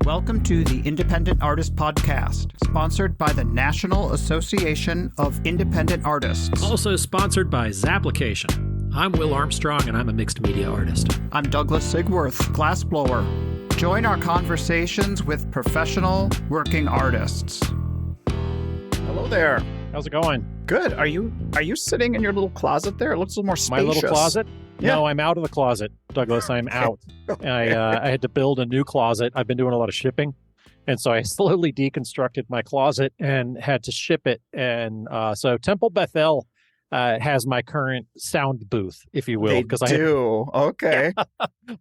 Welcome to the Independent Artist Podcast, sponsored by the National Association of Independent Artists. Also sponsored by Zapplication. I'm Will Armstrong, and I'm a mixed media artist. I'm Douglas Sigworth, glassblower. Join our conversations with professional working artists. Hello there. How's it going? Good. Are you sitting in your little closet there? It looks a little more spacious. My little closet? Yeah. No, I'm out of the closet, Douglas. I'm out. I had to build a new closet. I've been doing a lot of shipping. And so I slowly deconstructed my closet and had to ship it. And so Temple Bethel has my current sound booth, if you will. They do. Okay.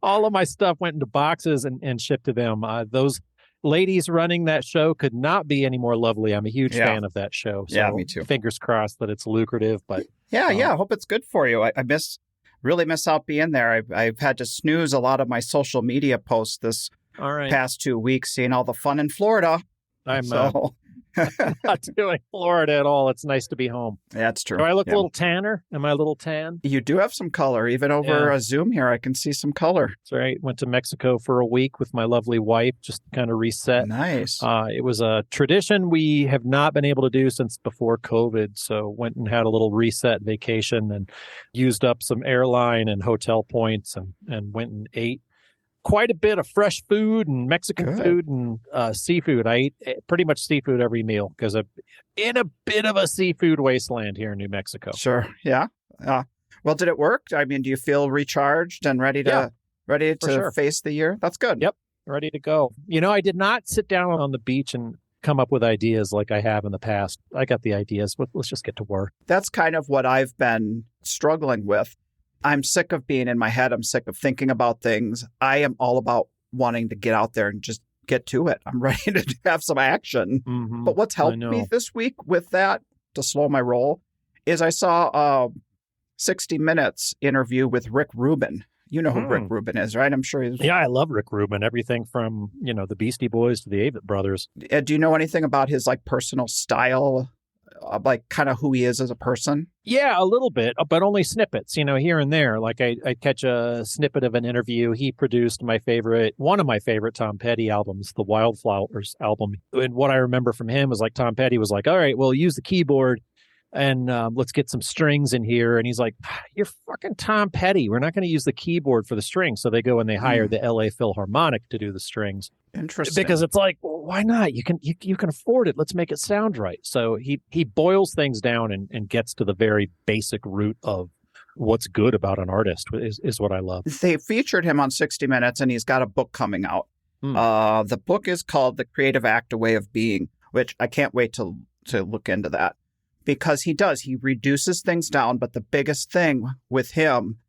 All of my stuff went into boxes and shipped to them. Those ladies running that show could not be any more lovely. I'm a huge fan of that show. So me too. Fingers crossed that it's lucrative. But I hope it's good for you. I really miss out being there. I've had to snooze a lot of my social media posts this past 2 weeks, seeing all the fun in Florida. I'm not doing Florida at all. It's nice to be home. That's true. Do I look a little tanner? Am I a little tan? You do have some color. Even over a Zoom here, I can see some color. That's right. Went to Mexico for a week with my lovely wife, just to kind of reset. Nice. It was a tradition we have not been able to do since before COVID. So went and had a little reset vacation and used up some airline and hotel points and went and ate quite a bit of fresh food and Mexican food and seafood. I eat pretty much seafood every meal because I'm in a bit of a seafood wasteland here in New Mexico. Sure. Yeah. Well, did it work? I mean, do you feel recharged and ready to face the year? That's good. Yep. Ready to go. You know, I did not sit down on the beach and come up with ideas like I have in the past. I got the ideas, but let's just get to work. That's kind of what I've been struggling with. I'm sick of being in my head. I'm sick of thinking about things. I am all about wanting to get out there and just get to it. I'm ready to have some action. Mm-hmm. But what's helped me this week with that, to slow my roll, is I saw a 60 Minutes interview with Rick Rubin. You know who Rick Rubin is, right? I'm sure he's... Yeah, I love Rick Rubin. Everything from, the Beastie Boys to the Avett Brothers. Do you know anything about his personal style? Kind of who he is as a person? Yeah, a little bit, but only snippets, here and there. Like I catch a snippet of an interview. He produced one of my favorite Tom Petty albums, the Wildflowers album. And what I remember from him was Tom Petty was like, all right, well, use the keyboard and let's get some strings in here. And he's like, you're fucking Tom Petty. We're not going to use the keyboard for the strings. So they go and they hire the LA Philharmonic to do the strings. Interesting. Because it's like, well, why not? You can afford it. Let's make it sound right. So he boils things down and gets to the very basic root of what's good about an artist is what I love. They featured him on 60 Minutes, and he's got a book coming out. The book is called The Creative Act, A Way of Being, which I can't wait to look into that. Because he reduces things down. But the biggest thing with him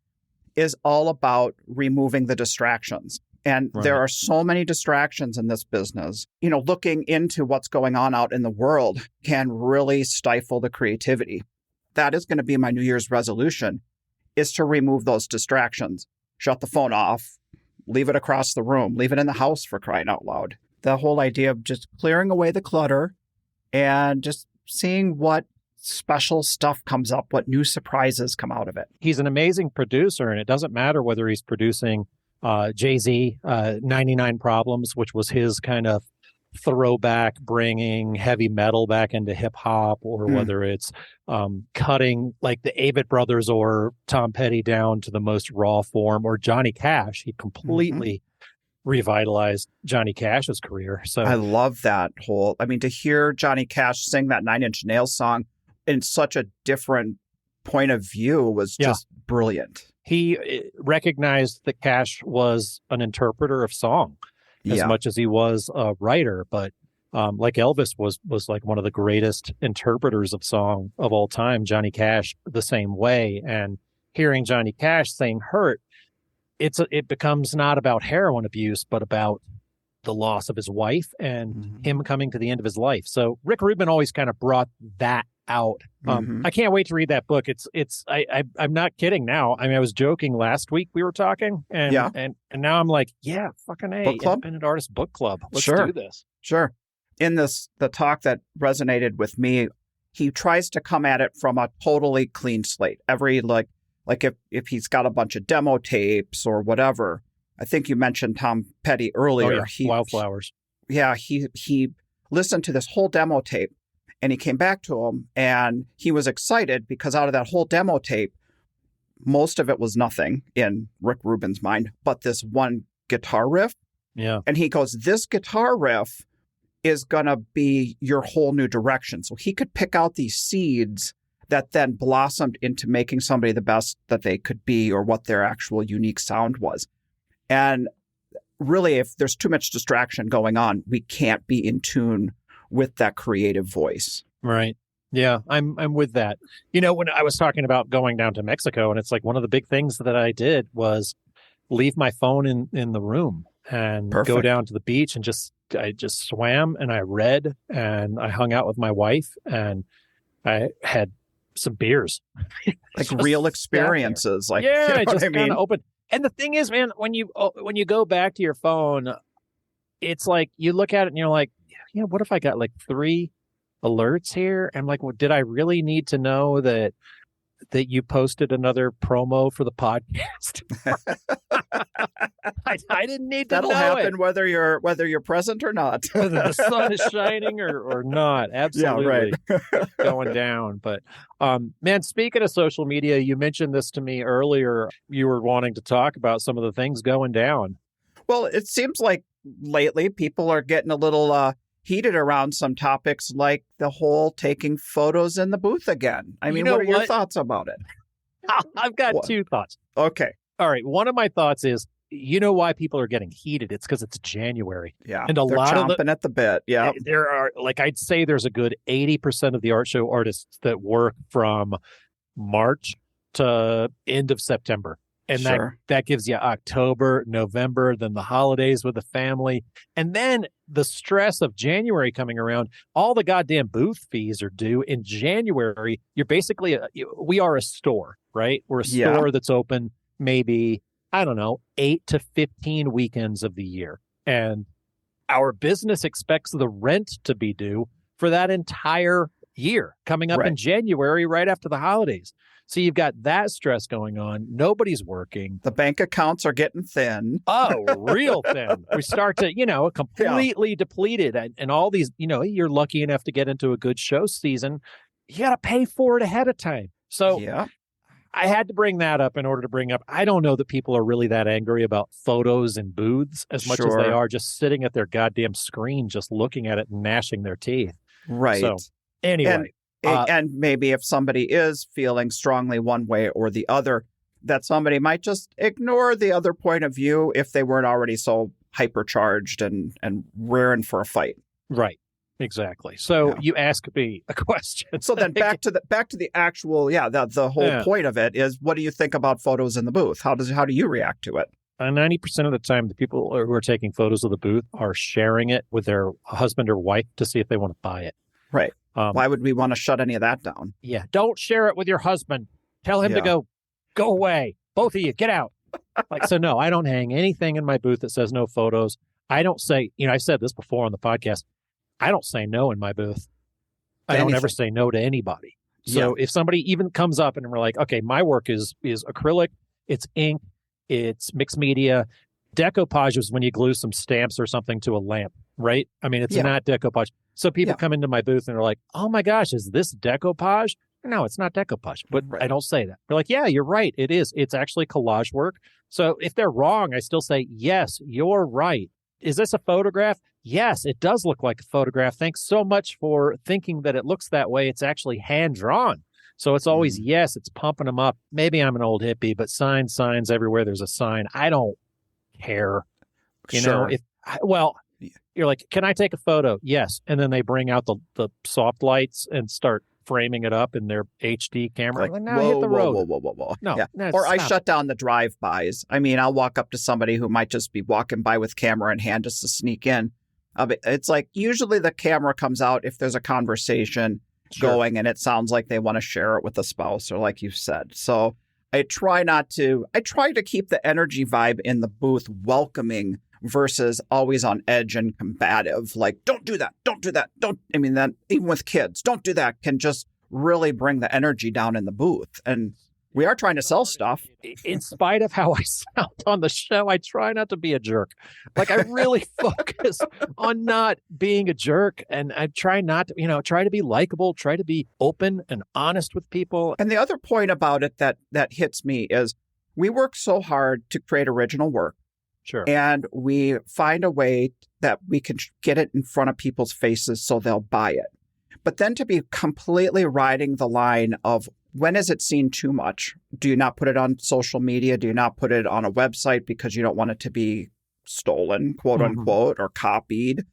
is all about removing the distractions. And there are so many distractions in this business. Looking into what's going on out in the world can really stifle the creativity. That is going to be my New Year's resolution, is to remove those distractions. Shut the phone off, leave it across the room, leave it in the house, for crying out loud. The whole idea of just clearing away the clutter and just seeing what special stuff comes up, what new surprises come out of it. He's an amazing producer, and it doesn't matter whether he's producing Jay-Z, 99 Problems, which was his kind of throwback, bringing heavy metal back into hip hop, or whether it's cutting like the Avett Brothers or Tom Petty down to the most raw form, or Johnny Cash. He completely revitalized Johnny Cash's career. So I love that to hear Johnny Cash sing that 9 Inch Nails song in such a different point of view was just brilliant. He recognized that Cash was an interpreter of song as much as he was a writer. But like Elvis was like one of the greatest interpreters of song of all time, Johnny Cash the same way. And hearing Johnny Cash sing Hurt, it becomes not about heroin abuse, but about the loss of his wife and him coming to the end of his life. So Rick Rubin always kind of brought that out. I can't wait to read that book. I'm not kidding now. I mean, I was joking last week we were talking, and now I'm like, fucking A, Independent Artist Book Club. Let's do this. Sure. In the talk that resonated with me, he tries to come at it from a totally clean slate. Every like if he's got a bunch of demo tapes or whatever. I think you mentioned Tom Petty earlier. Wildflowers. he listened to this whole demo tape, and he came back to him, and he was excited because out of that whole demo tape, most of it was nothing in Rick Rubin's mind, but this one guitar riff. Yeah. And he goes, this guitar riff is going to be your whole new direction. So he could pick out these seeds that then blossomed into making somebody the best that they could be, or what their actual unique sound was. And really, if there's too much distraction going on, we can't be in tune with that creative voice. Right. Yeah, I'm with that. When I was talking about going down to Mexico, and it's like one of the big things that I did was leave my phone in the room and go down to the beach, and I just swam, and I read, and I hung out with my wife, and I had some beers. Like real experiences. Like, yeah, just kind of open. And the thing is, man, when you go back to your phone, it's like you look at it and you're like, what if I got like 3 alerts here? I'm like, well, did I really need to know that you posted another promo for the podcast? I didn't need to That'll know happen it. whether you're present or not. Whether the sun is shining or not. Absolutely. Yeah, right. Going down. But man, speaking of social media, you mentioned this to me earlier. You were wanting to talk about some of the things going down. Well, it seems like lately people are getting a little heated around some topics, like the whole taking photos in the booth again. I mean, what are your thoughts about it? I've got 2 thoughts. Okay. All right. One of my thoughts is, why people are getting heated? It's because it's January. Yeah. And they're lot chomping at the bit. Yeah. There are, I'd say there's a good 80% of the art show artists that work from March to end of September. And that gives you October, November, then the holidays with the family. And then the stress of January coming around, all the goddamn booth fees are due in January. You're basically, we are a store, right? We're a store that's open maybe, 8 to 15 weekends of the year. And our business expects the rent to be due for that entire year coming up in January, right after the holidays. So you've got that stress going on. Nobody's working. The bank accounts are getting thin. Oh, real thin. We start to, completely depleted. And all these, you're lucky enough to get into a good show season. You got to pay for it ahead of time. So I had to bring that up in order to bring up, I don't know that people are really that angry about photos and booths as much as they are just sitting at their goddamn screen, just looking at it and gnashing their teeth. Right. So anyway. And maybe if somebody is feeling strongly one way or the other, that somebody might just ignore the other point of view if they weren't already so hypercharged and rearing for a fight. Right. Exactly. So you ask me a question. So then back to the actual, the whole point of it is, what do you think about photos in the booth? How do you react to it? 90% of the time, the people who are taking photos of the booth are sharing it with their husband or wife to see if they want to buy it. Right. Why would we want to shut any of that down? Yeah. Don't share it with your husband. Tell him to go away. Both of you, get out. So no, I don't hang anything in my booth that says no photos. I don't say, I've said this before on the podcast. I don't say no in my booth. I don't ever say no to anybody. So if somebody even comes up and we're like, okay, my work is acrylic, it's ink, it's mixed media. Decoupage is when you glue some stamps or something to a lamp, right? I mean, it's not decoupage. So people come into my booth and they're like, oh my gosh, is this decoupage? No, it's not decoupage, but I don't say that. They're like, yeah, you're right. It is. It's actually collage work. So if they're wrong, I still say, yes, you're right. Is this a photograph? Yes, it does look like a photograph. Thanks so much for thinking that it looks that way. It's actually hand drawn. So it's always, yes, it's pumping them up. Maybe I'm an old hippie, but signs everywhere. There's a sign. I don't care. You know, you're like, can I take a photo? Yes. And then they bring out the soft lights and start framing it up in their HD camera. Like, now hit the road. Whoa. No. Or I shut down the drive-bys. I mean, I'll walk up to somebody who might just be walking by with camera in hand just to sneak in. It's like, usually the camera comes out if there's a conversation going and it sounds like they want to share it with a spouse or like you said. So I try to keep the energy vibe in the booth welcoming versus always on edge and combative. Like, don't do that. That even with kids, don't do that can just really bring the energy down in the booth. And We are trying to sell stuff. In spite of how I sound on the show, I try not to be a jerk. Like, I really focus on not being a jerk, and I try not to, try to be likable, try to be open and honest with people. And the other point about it that hits me is we work so hard to create original work. Sure. And we find a way that we can get it in front of people's faces so they'll buy it. But then to be completely riding the line of, when is it seen too much? Do you not put it on social media? Do you not put it on a website because you don't want it to be stolen, quote unquote, or copied?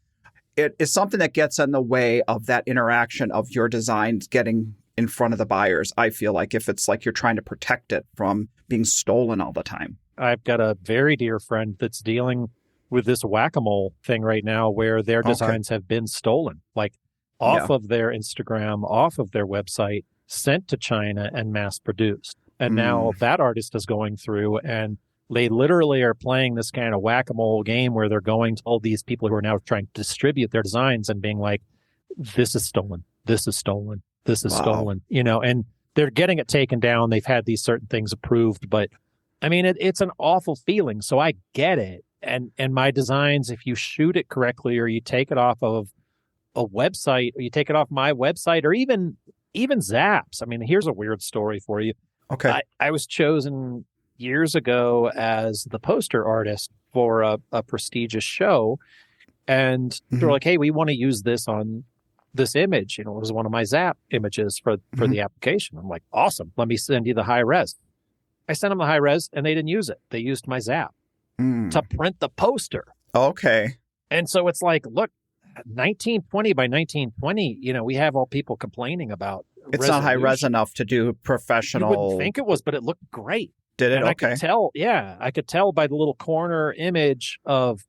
It is something that gets in the way of that interaction of your designs getting in front of the buyers. I feel like if it's like you're trying to protect it from being stolen all the time. I've got a very dear friend that's dealing with this whack-a-mole thing right now where their designs have been stolen, like off of their Instagram, off of their website, sent to China and mass produced. And now that artist is going through, and they literally are playing this kind of whack-a-mole game where they're going to all these people who are now trying to distribute their designs and being like, this is stolen, this is stolen, this is stolen, and they're getting it taken down. They've had these certain things approved, but I mean, it's an awful feeling. So I get it. And my designs, if you shoot it correctly, or you take it off of a website, or you take it off my website, or even Zapp's. I mean, here's a weird story for you. Okay. I was chosen years ago as the poster artist for a prestigious show. And they're like, hey, we want to use this on this image. It was one of my Zapp images for the application. I'm like, awesome. Let me send you the high res. I sent them the high res and they didn't use it. They used my Zapp to print the poster. Okay. And so it's like, look, 1920 by 1920, we have all people complaining about it's resolution. Not high res enough to do professional. You wouldn't think it was, but it looked great. Did it? And okay. I could tell by the little corner image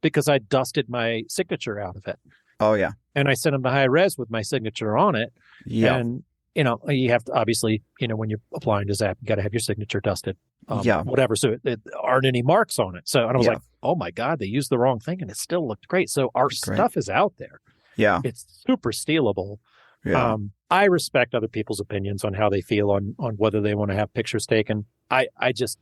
because I dusted my signature out of it. Oh, yeah. And I sent them the high res with my signature on it. Yeah. And, you have to, obviously, when you're applying to Zapp, you got to have your signature dusted. Whatever. So it aren't any marks on it. So, and I was like, oh my God, they used the wrong thing and it still looked great. So our stuff is out there. Yeah. It's super stealable. Yeah. I respect other people's opinions on how they feel on whether they want to have pictures taken. It's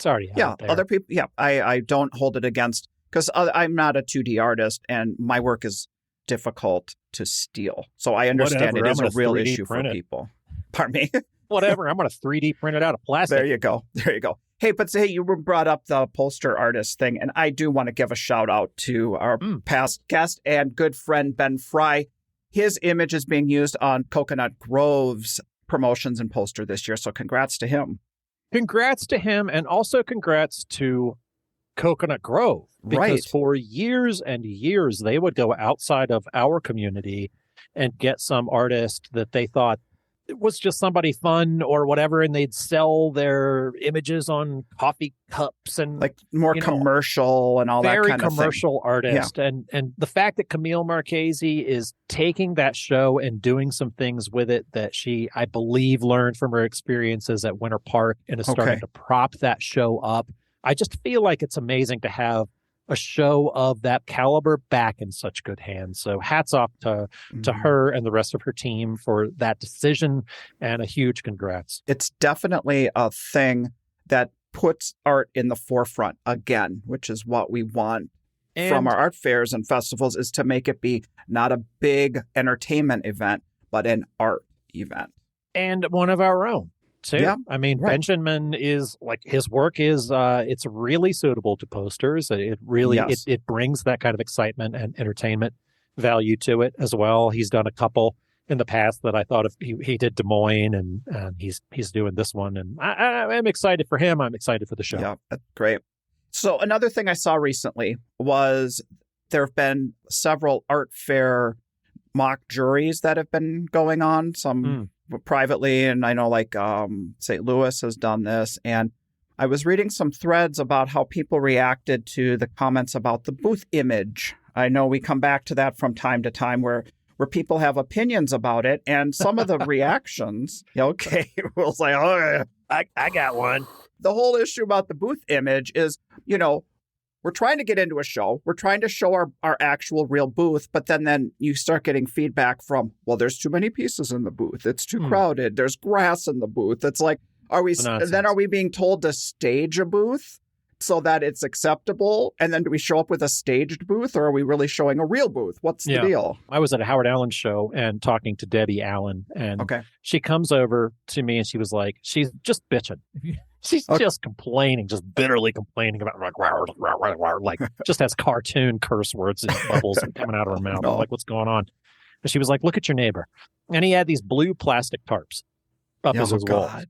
already out there. Other people. Yeah. I don't hold it against, because I'm not a 2D artist and my work is difficult to steal. So I understand it is a real issue for people. Pardon me? Whatever. I'm going to 3D print it out of plastic. There you go. Hey, but you brought up the poster artist thing, and I do want to give a shout out to our past guest and good friend, Ben Fry. His image is being used on Coconut Grove's promotions and poster this year. So congrats to him. Congrats to him. And also congrats to Coconut Grove. Because for years and years, they would go outside of our community and get some artist that they thought it was just somebody fun or whatever, and they'd sell their images on coffee cups and like more commercial and all that kind of thing. Very commercial artist. Yeah. And the fact that Camille Marchese is taking that show and doing some things with it that she, I believe, learned from her experiences at Winter Park and is starting to prop that show up. I just feel like it's amazing to have a show of that caliber back in such good hands. So hats off to her and the rest of her team for that decision, and a huge congrats. It's definitely a thing that puts art in the forefront again, which is what we want from our art fairs and festivals, is to make it be not a big entertainment event, but an art event. And one of our own. Too. Yeah, I mean, Benjamin is like, his work is it's really suitable to posters. It really it brings that kind of excitement and entertainment value to it as well. He's done a couple in the past that I thought he did Des Moines, and he's doing this one, and I'm excited for him. I'm excited for the show. Yeah, that's great. So another thing I saw recently was there have been several art fair mock juries that have been going on. Some privately, and I know like St. Louis has done this, and I was reading some threads about how people reacted to the comments about the booth image. I know we come back to that from time to time where people have opinions about it, and some of the reactions, Will's like, oh, I got one. The whole issue about the booth image is, we're trying to get into a show. We're trying to show our actual real booth, but then you start getting feedback from, well, there's too many pieces in the booth. It's too crowded. There's grass in the booth. It's like, Are we being told to stage a booth so that it's acceptable? And then do we show up with a staged booth, or are we really showing a real booth? What's the deal? I was at a Howard Allen show and talking to Debbie Allen, and she comes over to me and she was like, she's just bitching. She's just complaining, just bitterly complaining about like just has cartoon curse words and bubbles coming out of her mouth. I'm like, what's going on? And she was like, look at your neighbor. And he had these blue plastic tarps up as his walls.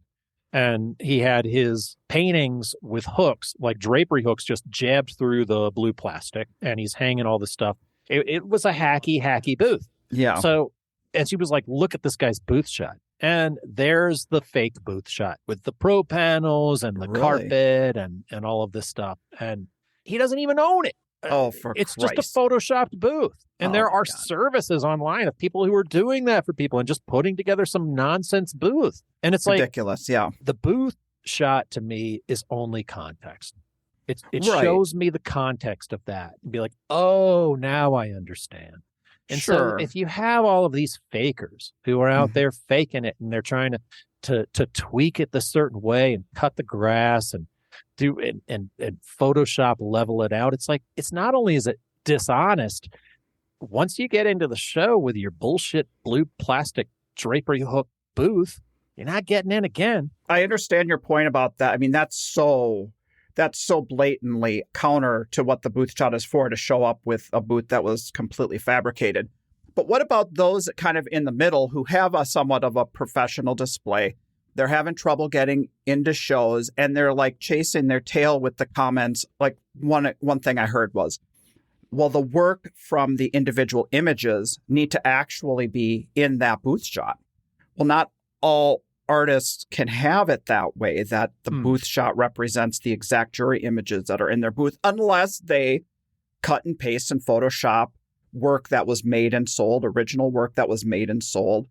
And he had his paintings with hooks, like drapery hooks, just jabbed through the blue plastic. And he's hanging all this stuff. It was a hacky booth. Yeah. So, and she was like, look at this guy's booth shot. And there's the fake booth shot with the pro panels and the carpet and all of this stuff. And he doesn't even own it. It's just a photoshopped booth. And there are services online of people who are doing that for people and just putting together some nonsense booth. And it's ridiculous. Yeah. The booth shot to me is only context. It shows me the context of that and be like, oh, now I understand. And so if you have all of these fakers who are out there faking it and they're trying to tweak it the certain way and cut the grass and do and Photoshop level it out, it's like, it's not only is it dishonest, once you get into the show with your bullshit blue plastic drapery hook booth, you're not getting in again. I understand your point about that. I mean, that's so blatantly counter to what the booth shot is for, to show up with a booth that was completely fabricated. But what about those kind of in the middle who have a somewhat of a professional display? They're having trouble getting into shows and they're like chasing their tail with the comments. Like one thing I heard was, well, the work from the individual images need to actually be in that booth shot. Well, not all artists can have it that way, that the booth shot represents the exact jury images that are in their booth, unless they cut and paste and Photoshop work that was made and sold, original work that was made and sold.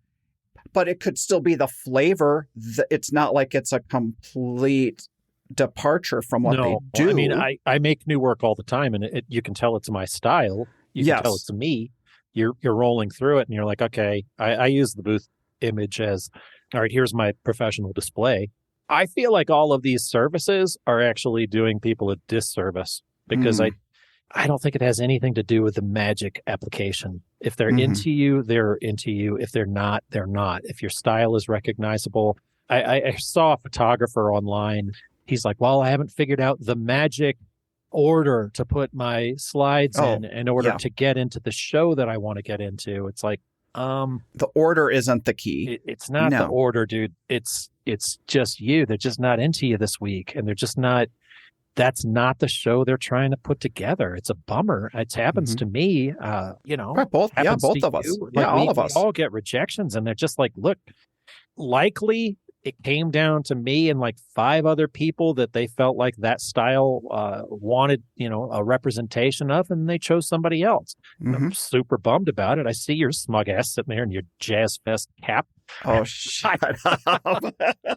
But it could still be the flavor. It's not like it's a complete departure from what they do. I mean, I make new work all the time, and you can tell it's my style. You can tell it's me. You're rolling through it, and you're like, okay, I use the booth image as, all right, here's my professional display. I feel like all of these services are actually doing people a disservice because I don't think it has anything to do with the magic application. If they're into you, they're into you. If they're not, they're not. If your style is recognizable. I saw a photographer online. He's like, well, I haven't figured out the magic order to put my slides in order to get into the show that I want to get into. It's like, the order isn't the key. It's not the order, dude. It's just you. They're just not into you this week. And they're just not, that's not the show they're trying to put together. It's a bummer. It happens to me, both of us. Like all of us. We all get rejections and they're just like, look, likely it came down to me and like 5 other people that they felt like that style wanted, a representation of, and they chose somebody else. I'm super bummed about it. I see your smug ass sitting there in your Jazz Fest cap. Oh, shut up.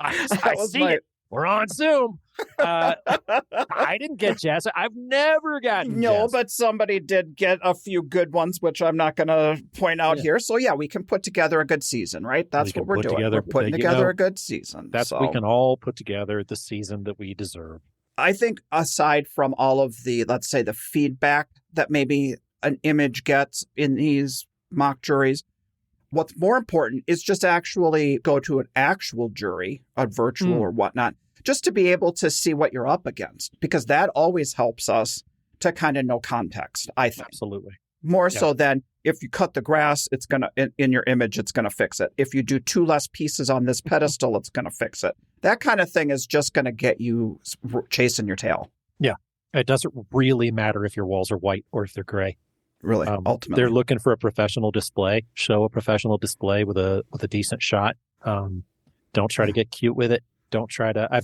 I see it. We're on Zoom. I didn't get jazz. I've never gotten jazz. But somebody did get a few good ones, which I'm not going to point out here. So, we can put together a good season, right? That's what we're doing. We're putting together a good season. We can all put together the season that we deserve. I think aside from all of the, let's say, the feedback that maybe an image gets in these mock juries, what's more important is just actually go to an actual jury, a virtual or whatnot, just to be able to see what you're up against, because that always helps us to kind of know context, I think. Absolutely. More so than if you cut the grass, it's going to, in your image, it's going to fix it. If you do 2 less pieces on this pedestal, it's going to fix it. That kind of thing is just going to get you chasing your tail. Yeah. It doesn't really matter if your walls are white or if they're gray. Really, ultimately. They're looking for a professional display. Show a professional display with a decent shot. Don't try to get cute with it. Don't try to.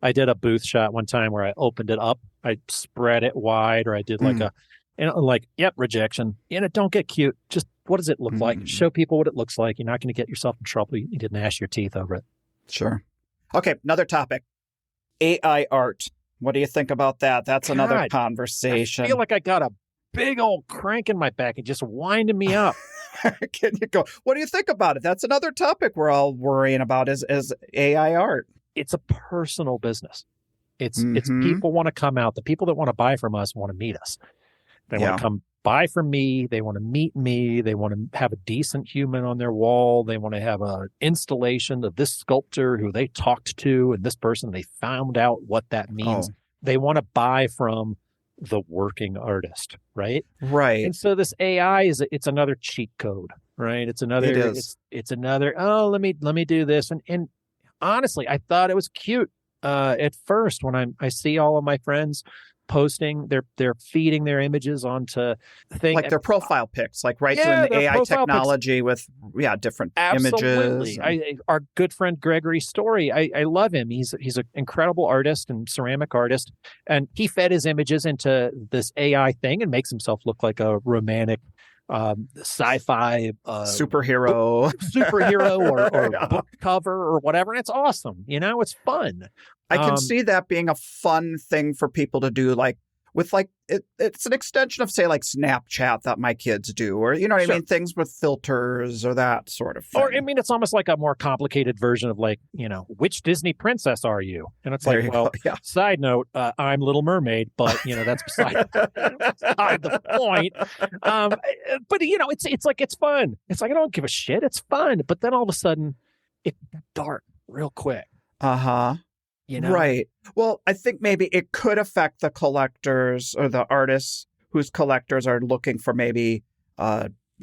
I did a booth shot one time where I opened it up, I spread it wide, or I did like rejection. Don't get cute. Just what does it look like? Show people what it looks like. You're not going to get yourself in trouble. You need to gnash your teeth over it. Sure. Okay, another topic. AI art. What do you think about that? That's another conversation. I feel like I got a big old crank in my back and just winding me up. Can you go? What do you think about it? That's another topic we're all worrying about is AI art. it's a personal business. It's people want to come out. The people that want to buy from us want to meet us. They want to come buy from me. They want to meet me. They want to have a decent human on their wall. They want to have an installation of this sculptor who they talked to and this person. They found out what that means. They want to buy from the working artist, right? Right. And so this AI it's another cheat code, right? It's another, it's another, let me do this. And honestly, I thought it was cute at first when I see all of my friends posting, they're feeding their images onto things like their profile pics, like doing the AI technology pics. With different images. Our good friend Gregory Story, I love him. He's an incredible artist and ceramic artist, and he fed his images into this AI thing and makes himself look like a romantic sci-fi superhero or book cover or whatever, and it's awesome. It's fun. I can see that being a fun thing for people to do, it's an extension of, say, like Snapchat that my kids do, or you know what I mean, things with filters or that sort of thing. Or it's almost like a more complicated version of which Disney princess are you? And it's side note, I'm Little Mermaid, but that's beside the point. But it's fun. It's like I don't give a shit. It's fun, but then all of a sudden it got dark real quick. Right. Well, I think maybe it could affect the collectors or the artists whose collectors are looking for maybe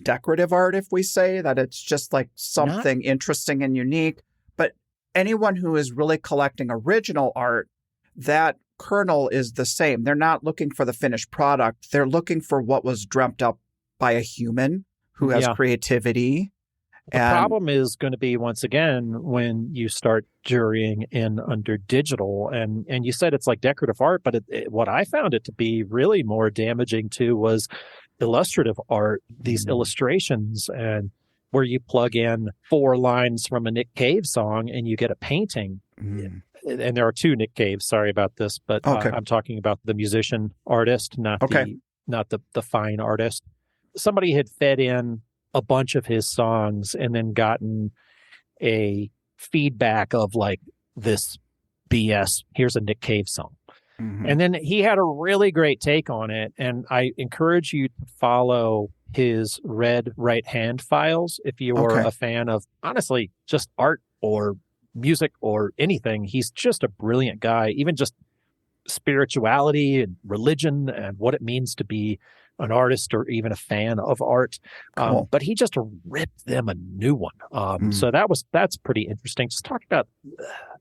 decorative art, if we say that it's just like something interesting and unique. But anyone who is really collecting original art, that kernel is the same. They're not looking for the finished product. They're looking for what was dreamt up by a human who has creativity. The problem is going to be, once again, when you start jurying in under digital, and you said it's like decorative art, but what I found it to be really more damaging to was illustrative art, these illustrations, and where you plug in 4 lines from a Nick Cave song and you get a painting. And there are 2 Nick Caves, sorry about this, but I'm talking about the musician artist, not the fine artist. Somebody had fed in a bunch of his songs and then gotten a feedback of like this BS. Here's a Nick Cave song. And then he had a really great take on it. And I encourage you to follow his Red Right Hand files if you are a fan of, honestly, just art or music or anything. He's just a brilliant guy, even just spirituality and religion and what it means to be an artist or even a fan of art. But he just ripped them a new one. So that's pretty interesting. Just talk about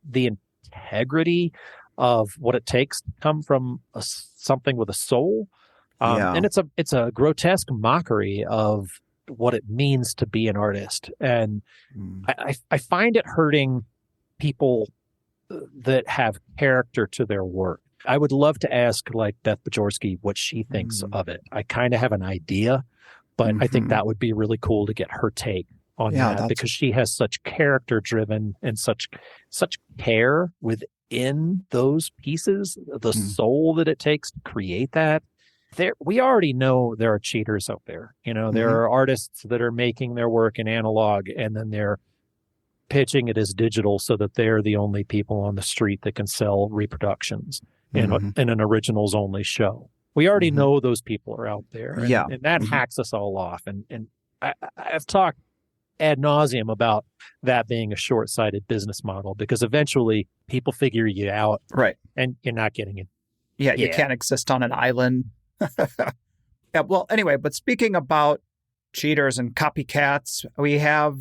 the integrity of what it takes to come from something with a soul. And it's a grotesque mockery of what it means to be an artist. And I find it hurting people that have character to their work. I would love to ask like Beth Bajorski what she thinks of it. I kind of have an idea, but I think that would be really cool to get her take on that, because she has such character driven and such care within those pieces, the soul that it takes to create that. We already know there are cheaters out there. There are artists that are making their work in analog and then they're pitching it as digital so that they're the only people on the street that can sell reproductions in an originals only show. We already know those people are out there. And that hacks us all off. And I've talked ad nauseum about that being a short-sighted business model, because eventually people figure you out. Right. And you're not getting it. Yeah, you can't exist on an island. Well, anyway, but speaking about cheaters and copycats, we have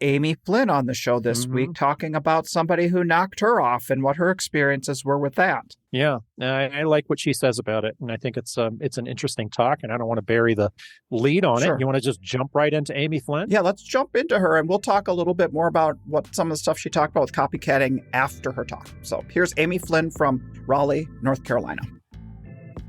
Amy Flynn on the show this week talking about somebody who knocked her off and what her experiences were with that. Yeah, I like what she says about it. And I think it's an interesting talk, and I don't want to bury the lead on it. You want to just jump right into Amy Flynn? Yeah, let's jump into her, and we'll talk a little bit more about what some of the stuff she talked about with copycatting after her talk. So here's Amy Flynn from Raleigh, North Carolina.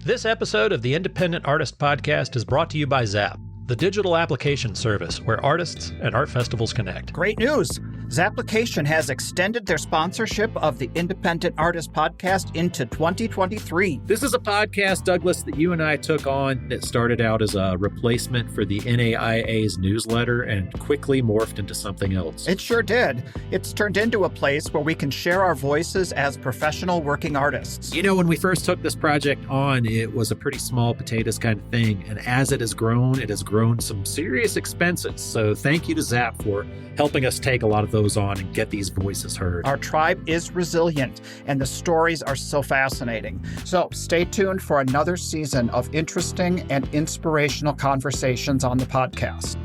This episode of the Independent Artist Podcast is brought to you by Zap, the digital application service where artists and art festivals connect. Great news! Zapplication has extended their sponsorship of the Independent Artist Podcast into 2023. This is a podcast, Douglas, that you and I took on that started out as a replacement for the NAIA's newsletter and quickly morphed into something else. It sure did. It's turned into a place where we can share our voices as professional working artists. You know, when we first took this project on, it was a pretty small potatoes kind of thing. And as it has grown some serious expenses. So thank you to Zap for helping us take a lot of those on and get these voices heard. Our tribe is resilient, and the stories are so fascinating. So stay tuned for another season of interesting and inspirational conversations on the podcast.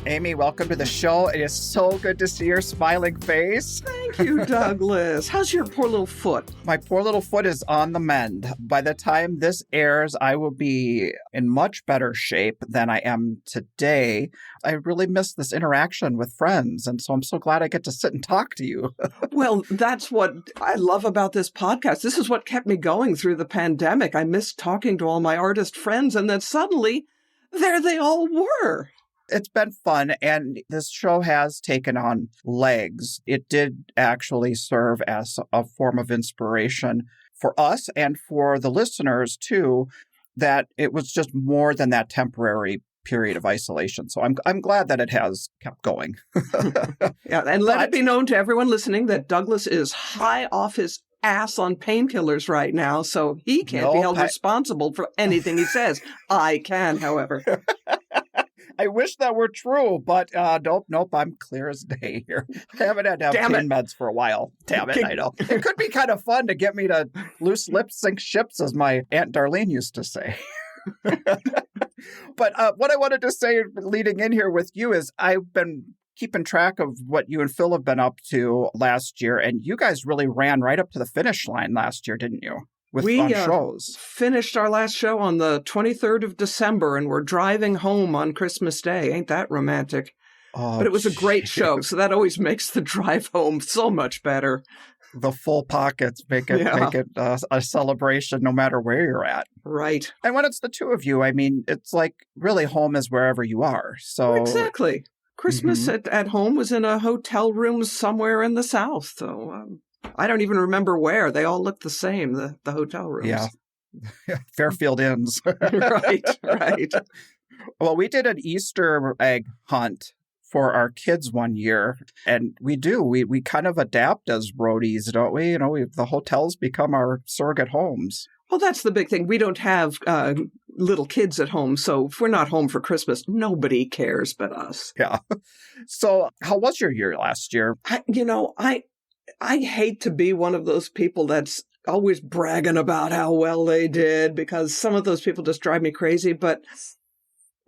Amy, welcome to the show. It is so good to see your smiling face. Thank you, Douglas. How's your poor little foot? My poor little foot is on the mend. By the time this airs, I will be in much better shape than I am today. I really miss this interaction with friends, and so I'm so glad I get to sit and talk to you. Well, that's what I love about this podcast. This is what kept me going through the pandemic. I missed talking to all my artist friends, and then suddenly, there they all were. It's been fun, and this show has taken on legs. It did actually serve as a form of inspiration for us and for the listeners, too, that it was just more than that temporary period of isolation. So I'm glad that it has kept going. Yeah, and let it be known to everyone listening that Douglas is high off his ass on painkillers right now, so he can't be held responsible for anything he says. I can, however. I wish that were true, but nope, I'm clear as day here. I haven't had to have pain meds for a while. Damn it, I know. It could be kind of fun to get me to loose lips sink ships, as my Aunt Darlene used to say. But what I wanted to say leading in here with you is I've been keeping track of what you and Phil have been up to last year, and you guys really ran right up to the finish line last year, didn't you? We finished our last show on the 23rd of December, and we're driving home on Christmas Day. Ain't that romantic? Oh, but it was a great show, so that always makes the drive home so much better. The full pockets make it a celebration no matter where you're at. Right. And when it's the two of you, I mean, it's like really home is wherever you are. So exactly. Christmas at home was in a hotel room somewhere in the South, so... I don't even remember where. They all look the same, the hotel rooms. Yeah. Fairfield Inns. Right. Well, we did an Easter egg hunt for our kids one year, and we kind of adapt as roadies, don't we? You know, the hotels become our surrogate homes. Well, that's the big thing. We don't have little kids at home, so if we're not home for Christmas, nobody cares but us. Yeah. So how was your year last year? I hate to be one of those people that's always bragging about how well they did, because some of those people just drive me crazy, but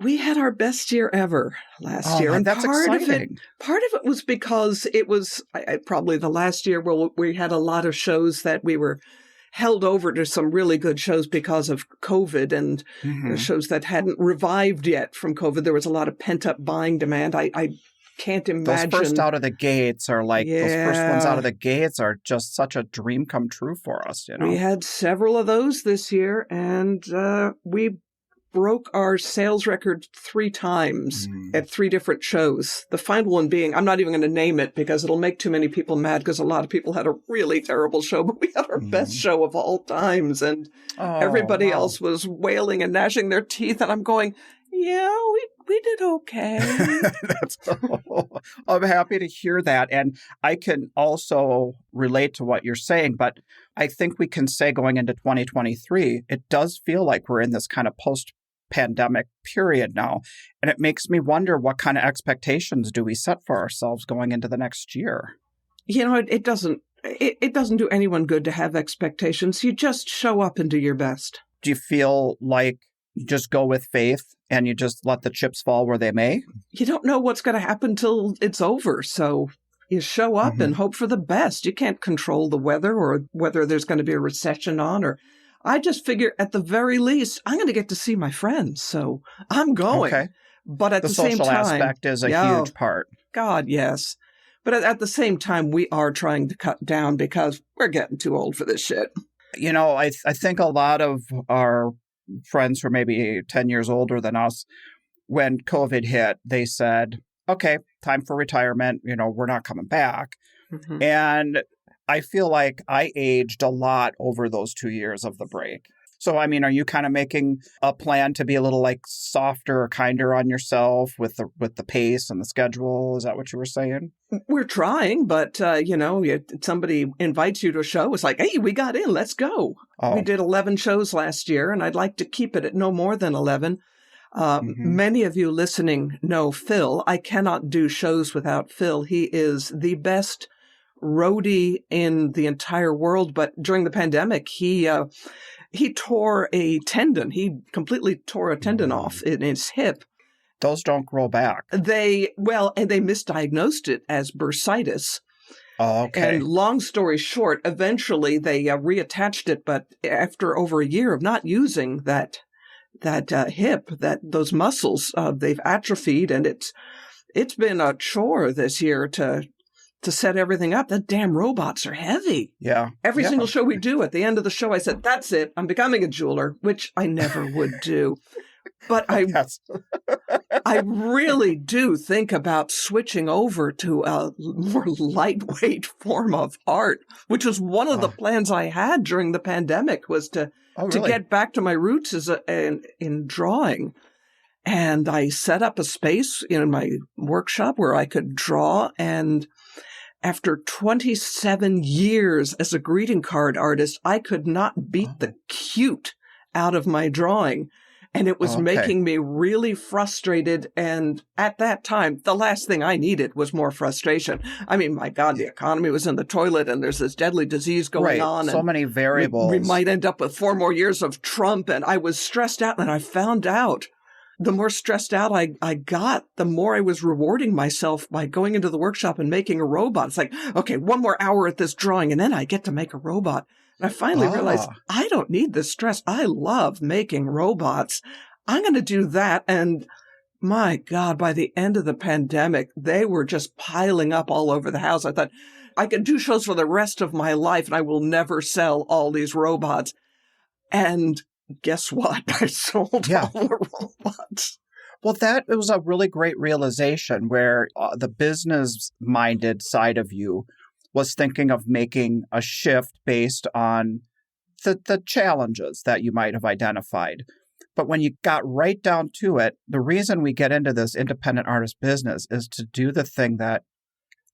we had our best year ever last year. And that's exciting. Part of it was because it was probably the last year where we had a lot of shows that we were held over to some really good shows because of COVID, and the shows that hadn't revived yet from COVID. There was a lot of pent-up buying demand. I can't imagine. Those first out of the gates are like, those first ones out of the gates are just such a dream come true for us, you know? We had several of those this year, and we broke our sales record 3 times at 3 different shows. The final one being, I'm not even going to name it because it'll make too many people mad, because a lot of people had a really terrible show, but we had our best show of all times, and everybody else was wailing and gnashing their teeth, and I'm going, yeah, we did okay. I'm happy to hear that. And I can also relate to what you're saying, but I think we can say going into 2023, it does feel like we're in this kind of post-pandemic period now. And it makes me wonder, what kind of expectations do we set for ourselves going into the next year? You know, it doesn't do anyone good to have expectations. You just show up and do your best. Do you feel like you just go with faith and you just let the chips fall where they may? You don't know what's going to happen till it's over. So you show up and hope for the best. You can't control the weather or whether there's going to be a recession on, or I just figure at the very least, I'm going to get to see my friends. So I'm going. Okay. But at the same time, the social aspect is a huge part. God, yes. But at the same time, we are trying to cut down because we're getting too old for this shit. You know, I think a lot of our friends who are maybe 10 years older than us, when COVID hit, they said, okay, time for retirement. We're not coming back. Mm-hmm. And I feel like I aged a lot over those 2 years of the break. So, I mean, are you kind of making a plan to be a little like softer or kinder on yourself with the pace and the schedule? Is that what you were saying? We're trying, but, somebody invites you to a show. It's like, hey, we got in. Let's go. Oh. We did 11 shows last year, and I'd like to keep it at no more than 11. Many of you listening know Phil. I cannot do shows without Phil. He is the best roadie in the entire world. But during the pandemic, he tore a tendon. He completely tore a tendon off in his hip. Those don't grow back. And they misdiagnosed it as bursitis. Oh, okay. And long story short, eventually they reattached it. But after over a year of not using that hip, those muscles, they've atrophied, and it's been a chore this year to set everything up. The damn robots are heavy. Yeah. Every single show we do, at the end of the show, I said, that's it. I'm becoming a jeweler, which I never would do. But I really do think about switching over to a more lightweight form of art, which was one of the plans I had during the pandemic, was to get back to my roots in drawing. And I set up a space in my workshop where I could draw. And after 27 years as a greeting card artist, I could not beat the cute out of my drawing. And it was making me really frustrated. And at that time, the last thing I needed was more frustration. I mean, my God, the economy was in the toilet, and there's this deadly disease going on. So many variables. We might end up with 4 more years of Trump. And I was stressed out. And I found out the more stressed out I got, the more I was rewarding myself by going into the workshop and making a robot. It's like, okay, 1 more hour at this drawing, and then I get to make a robot. And I finally realized I don't need this stress. I love making robots. I'm going to do that. And my God, by the end of the pandemic, they were just piling up all over the house. I thought I could do shows for the rest of my life, and I will never sell all these robots. And guess what? I sold all the robots. Well, that was a really great realization where the business-minded side of you was thinking of making a shift based on the challenges that you might have identified. But when you got right down to it, the reason we get into this independent artist business is to do the thing that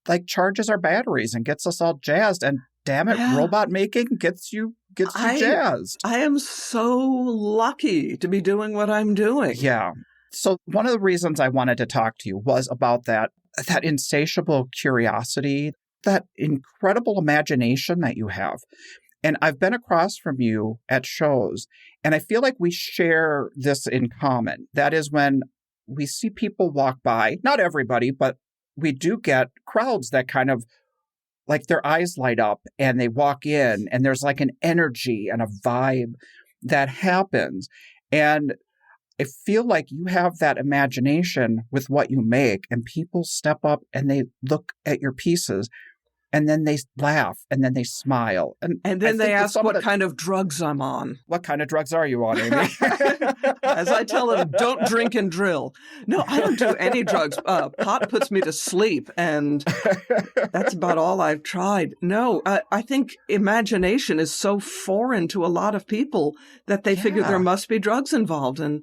like charges our batteries and gets us all jazzed. And damn it, robot making gets you jazzed. I am so lucky to be doing what I'm doing. Yeah. So one of the reasons I wanted to talk to you was about that insatiable curiosity, that incredible imagination that you have. And I've been across from you at shows, and I feel like we share this in common. That is when we see people walk by, not everybody, but we do get crowds that kind of like their eyes light up and they walk in, and there's like an energy and a vibe that happens. And I feel like you have that imagination with what you make, and people step up and they look at your pieces, and then they laugh, and then they smile. And then they ask what kind of drugs I'm on. What kind of drugs are you on, Amy? As I tell them, don't drink and drill. No, I don't do any drugs. Pot puts me to sleep, and that's about all I've tried. No, I think imagination is so foreign to a lot of people that they figure there must be drugs involved. And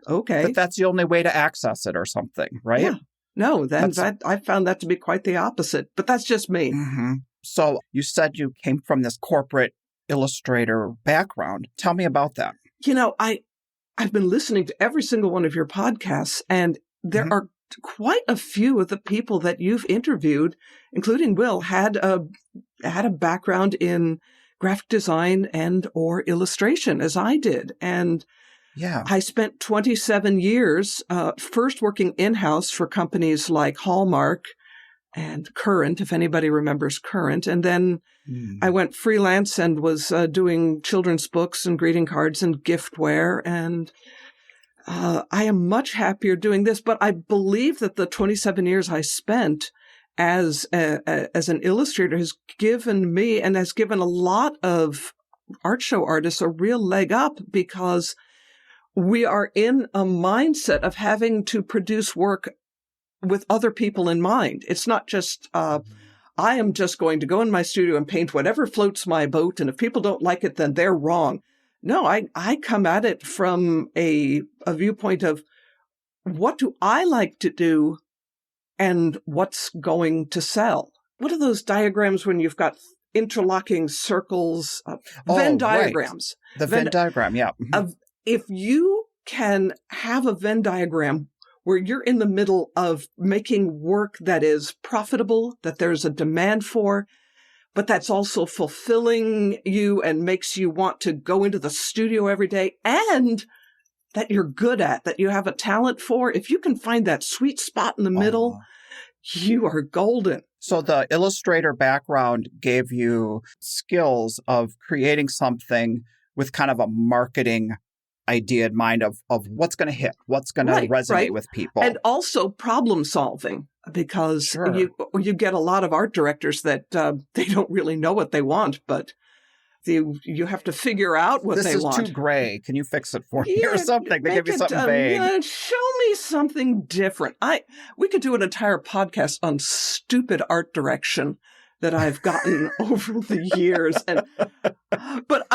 okay. But that's the only way to access it or something, right? Yeah. No, I found that to be quite the opposite, but that's just me. Mm-hmm. So you said you came from this corporate illustrator background. Tell me about that. I've been listening to every single one of your podcasts, and there are quite a few of the people that you've interviewed, including Will, had a background in graphic design and or illustration, as I did. And I spent 27 years first working in-house for companies like Hallmark and Current, if anybody remembers Current. And then I went freelance and was doing children's books and greeting cards and giftware. And I am much happier doing this. But I believe that the 27 years I spent as an illustrator has given me and has given a lot of art show artists a real leg up, because we are in a mindset of having to produce work with other people in mind. It's not just, I am just going to go in my studio and paint whatever floats my boat. And if people don't like it, then they're wrong. No, I come at it from a viewpoint of what do I like to do and what's going to sell? What are those diagrams when you've got interlocking circles? Venn diagrams. Right. The Venn diagram, yeah. If you can have a Venn diagram where you're in the middle of making work that is profitable, that there's a demand for, but that's also fulfilling you and makes you want to go into the studio every day, and that you're good at, that you have a talent for, if you can find that sweet spot in the middle, you are golden. So the illustrator background gave you skills of creating something with kind of a marketing idea in mind of what's going to hit, what's going to resonate with people. And also problem solving, because you get a lot of art directors that they don't really know what they want, but you have to figure out what they want. This is too gray. Can you fix it for me or something? They give you something vague. Show me something different. We could do an entire podcast on stupid art direction that I've gotten over the years. But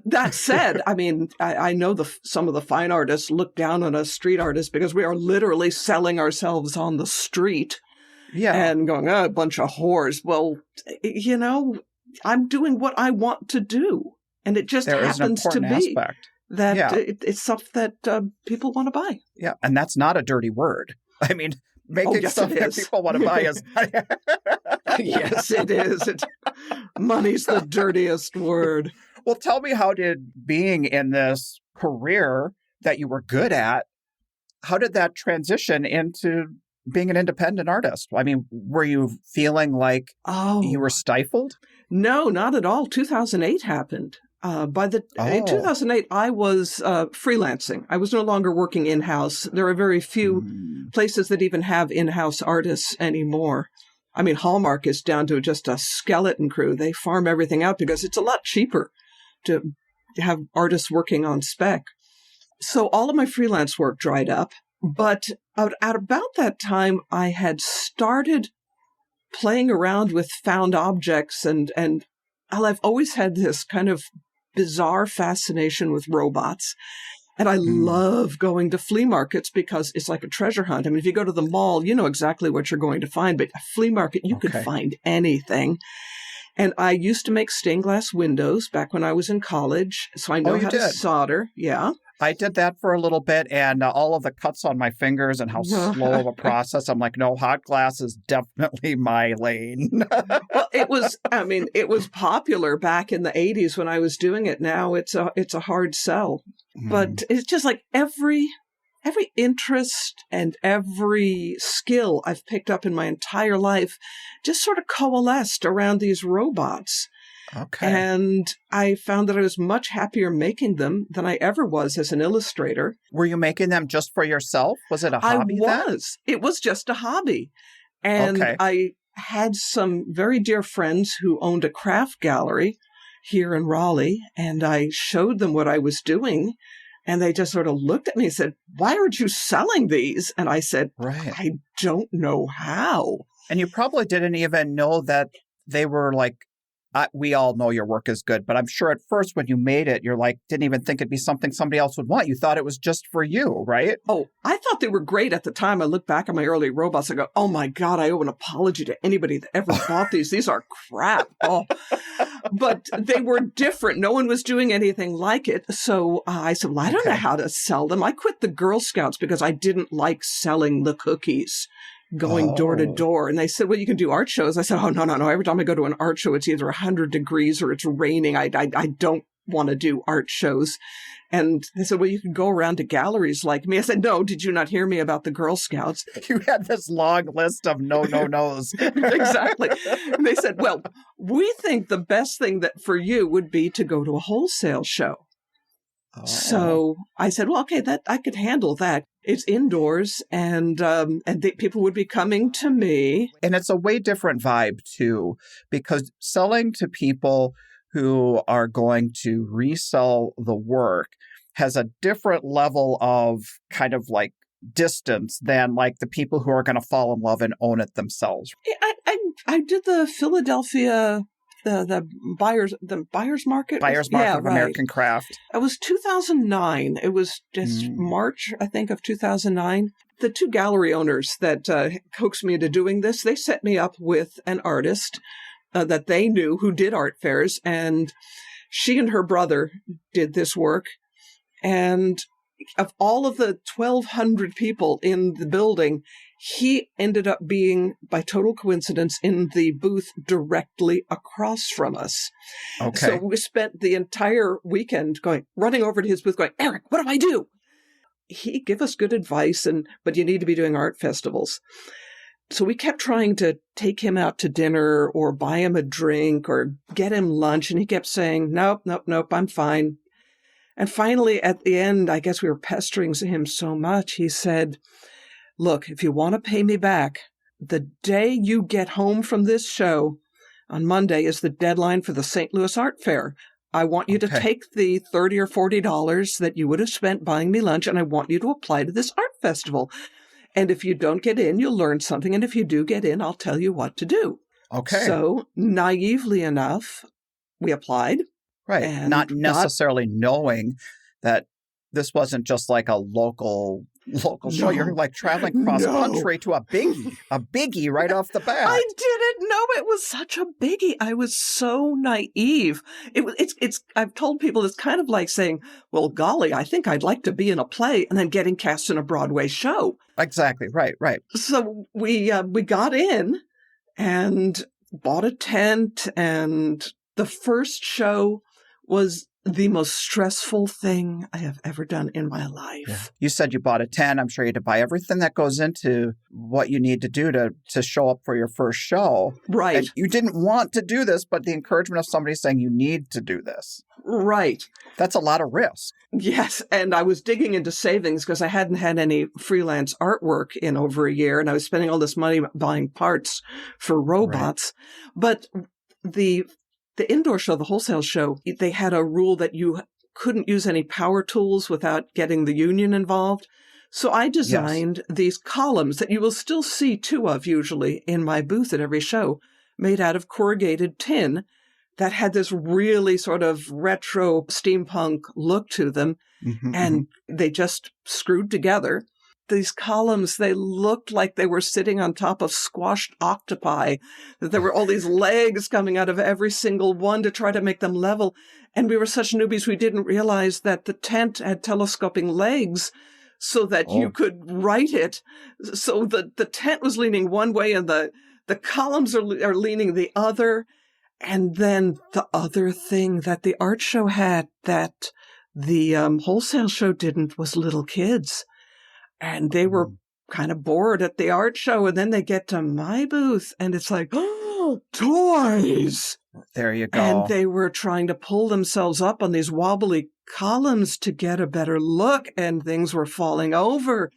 that said, I mean, I know some of the fine artists look down on us street artists because we are literally selling ourselves on the street. Yeah. And going, a bunch of whores. Well, I'm doing what I want to do. And it just happens to be that it's stuff that people want to buy. Yeah. And that's not a dirty word. I mean, making stuff that people want to buy is... Yes, it is. Money's the dirtiest word. Well, tell me, how did being in this career that you were good at, how did that transition into being an independent artist? I mean, were you feeling like you were stifled? No, not at all. 2008 happened. In 2008, I was freelancing. I was no longer working in-house. There are very few places that even have in-house artists anymore. I mean, Hallmark is down to just a skeleton crew. They farm everything out because it's a lot cheaper to have artists working on spec. So all of my freelance work dried up. But at about that time, I had started playing around with found objects, and I've always had this kind of bizarre fascination with robots. And I love going to flea markets because it's like a treasure hunt. I mean, if you go to the mall, you know exactly what you're going to find, but a flea market, you could find anything. And I used to make stained glass windows back when I was in college, so I know how to solder. Yeah. I did that for a little bit, and all of the cuts on my fingers and how slow of a process. I'm like, no, hot glass is definitely my lane. Well, it was popular back in the 80s when I was doing it. Now it's a hard sell. But it's just like every interest and every skill I've picked up in my entire life just sort of coalesced around these robots. Okay. And I found that I was much happier making them than I ever was as an illustrator. Were you making them just for yourself? Was it a hobby? It was just a hobby. And I had some very dear friends who owned a craft gallery here in Raleigh, and I showed them what I was doing. And they just sort of looked at me and said, "Why aren't you selling these?" And I said, I don't know how. And you probably didn't even know that they were like, we all know your work is good, but I'm sure at first when you made it, you're like, didn't even think it'd be something somebody else would want. You thought it was just for you, right? Oh, I thought they were great at the time. I look back at my early robots. I go, oh my God, I owe an apology to anybody that ever bought these. These are crap. Oh, but they were different. No one was doing anything like it. So I said, well, I don't know how to sell them. I quit the Girl Scouts because I didn't like selling the cookies, going door to door. And they said, well, you can do art shows. I said, oh, no. Every time I go to an art show, it's either 100 degrees or it's raining. I don't want to do art shows. And they said, well, you can go around to galleries like me. I said, no, did you not hear me about the Girl Scouts? You had this long list of no's. Exactly. And they said, well, we think the best thing that for you would be to go to a wholesale show. Oh. So I said, well, okay, that I could handle that. It's indoors, and people would be coming to me. And it's a way different vibe, too, because selling to people who are going to resell the work has a different level of kind of like distance than like the people who are going to fall in love and own it themselves. I did the Philadelphia the buyers market. Buyers Market of American Craft. It was 2009. It was just March, I think, of 2009. The two gallery owners that coaxed me into doing this, they set me up with an artist that they knew who did art fairs, and she and her brother did this work. And of all of the 1,200 people in the building, he ended up being, by total coincidence, in the booth directly across from us. Okay. So we spent the entire weekend running over to his booth going, Eric, what do I do? He'd give us good advice, but you need to be doing art festivals. So we kept trying to take him out to dinner or buy him a drink or get him lunch. And he kept saying, nope, I'm fine. And finally, at the end, I guess we were pestering him so much, he said, look, if you want to pay me back, the day you get home from this show on Monday is the deadline for the St. Louis Art Fair. I want you to take the $30 or $40 that you would have spent buying me lunch, and I want you to apply to this art festival. And if you don't get in, you'll learn something. And if you do get in, I'll tell you what to do. Okay. So naively enough, we applied. Right. Not necessarily knowing that this wasn't just like a local show. You're like traveling cross country to a biggie right off the bat. I didn't know it was such a biggie. I was so naive. It's I've told people it's kind of like saying, well, golly, I think I'd like to be in a play and then getting cast in a Broadway show. Exactly. Right. So we got in and bought a tent, and the first show was the most stressful thing I have ever done in my life. Yeah. You said you bought a tent. I'm sure you had to buy everything that goes into what you need to do to show up for your first show. Right. And you didn't want to do this, but the encouragement of somebody saying you need to do this. Right. That's a lot of risk. Yes. And I was digging into savings because I hadn't had any freelance artwork in over a year, and I was spending all this money buying parts for robots. Right. But the indoor show, the wholesale show, they had a rule that you couldn't use any power tools without getting the union involved. So I designed these columns that you will still see two of usually in my booth at every show, made out of corrugated tin that had this really sort of retro steampunk look to them. Mm-hmm, and they just screwed together. These columns, they looked like they were sitting on top of squashed octopi, that there were all these legs coming out of every single one to try to make them level. And we were such newbies, we didn't realize that the tent had telescoping legs so that you could write it. So the tent was leaning one way and the columns are leaning the other. And then the other thing that the art show had that the wholesale show didn't was little kids. And they were kind of bored at the art show. And then they get to my booth and it's like, oh, toys. There you go. And they were trying to pull themselves up on these wobbly columns to get a better look. And things were falling over.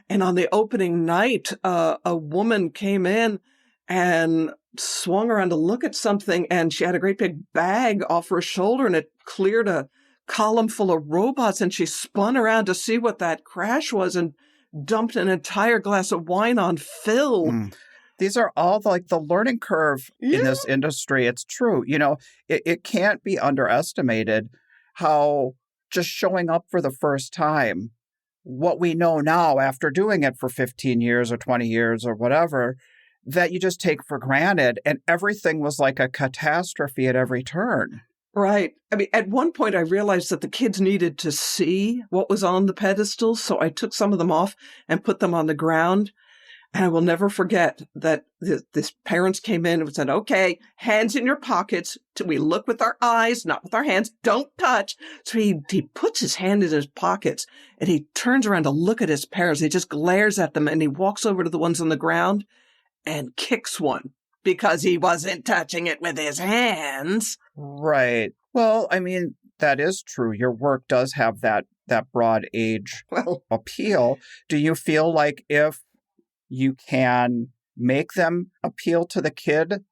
And on the opening night, a woman came in and swung around to look at something. And she had a great big bag off her shoulder and it cleared a column full of robots. And she spun around to see what that crash was and dumped an entire glass of wine on Phil. These are all like the learning curve in this industry. It's true. You know, it can't be underestimated how just showing up for the first time, what we know now after doing it for 15 years or 20 years or whatever, that you just take for granted. And everything was like a catastrophe at every turn. Right. I mean, at one point I realized that the kids needed to see what was on the pedestal. So I took some of them off and put them on the ground. And I will never forget that this parents came in and said, okay, hands in your pockets. We look with our eyes, not with our hands. Don't touch. So he puts his hand in his pockets and he turns around to look at his parents. He just glares at them and he walks over to the ones on the ground and kicks one because he wasn't touching it with his hands. Right. Well, I mean, that is true. Your work does have that broad age appeal. Do you feel like if you can make them appeal to the kid,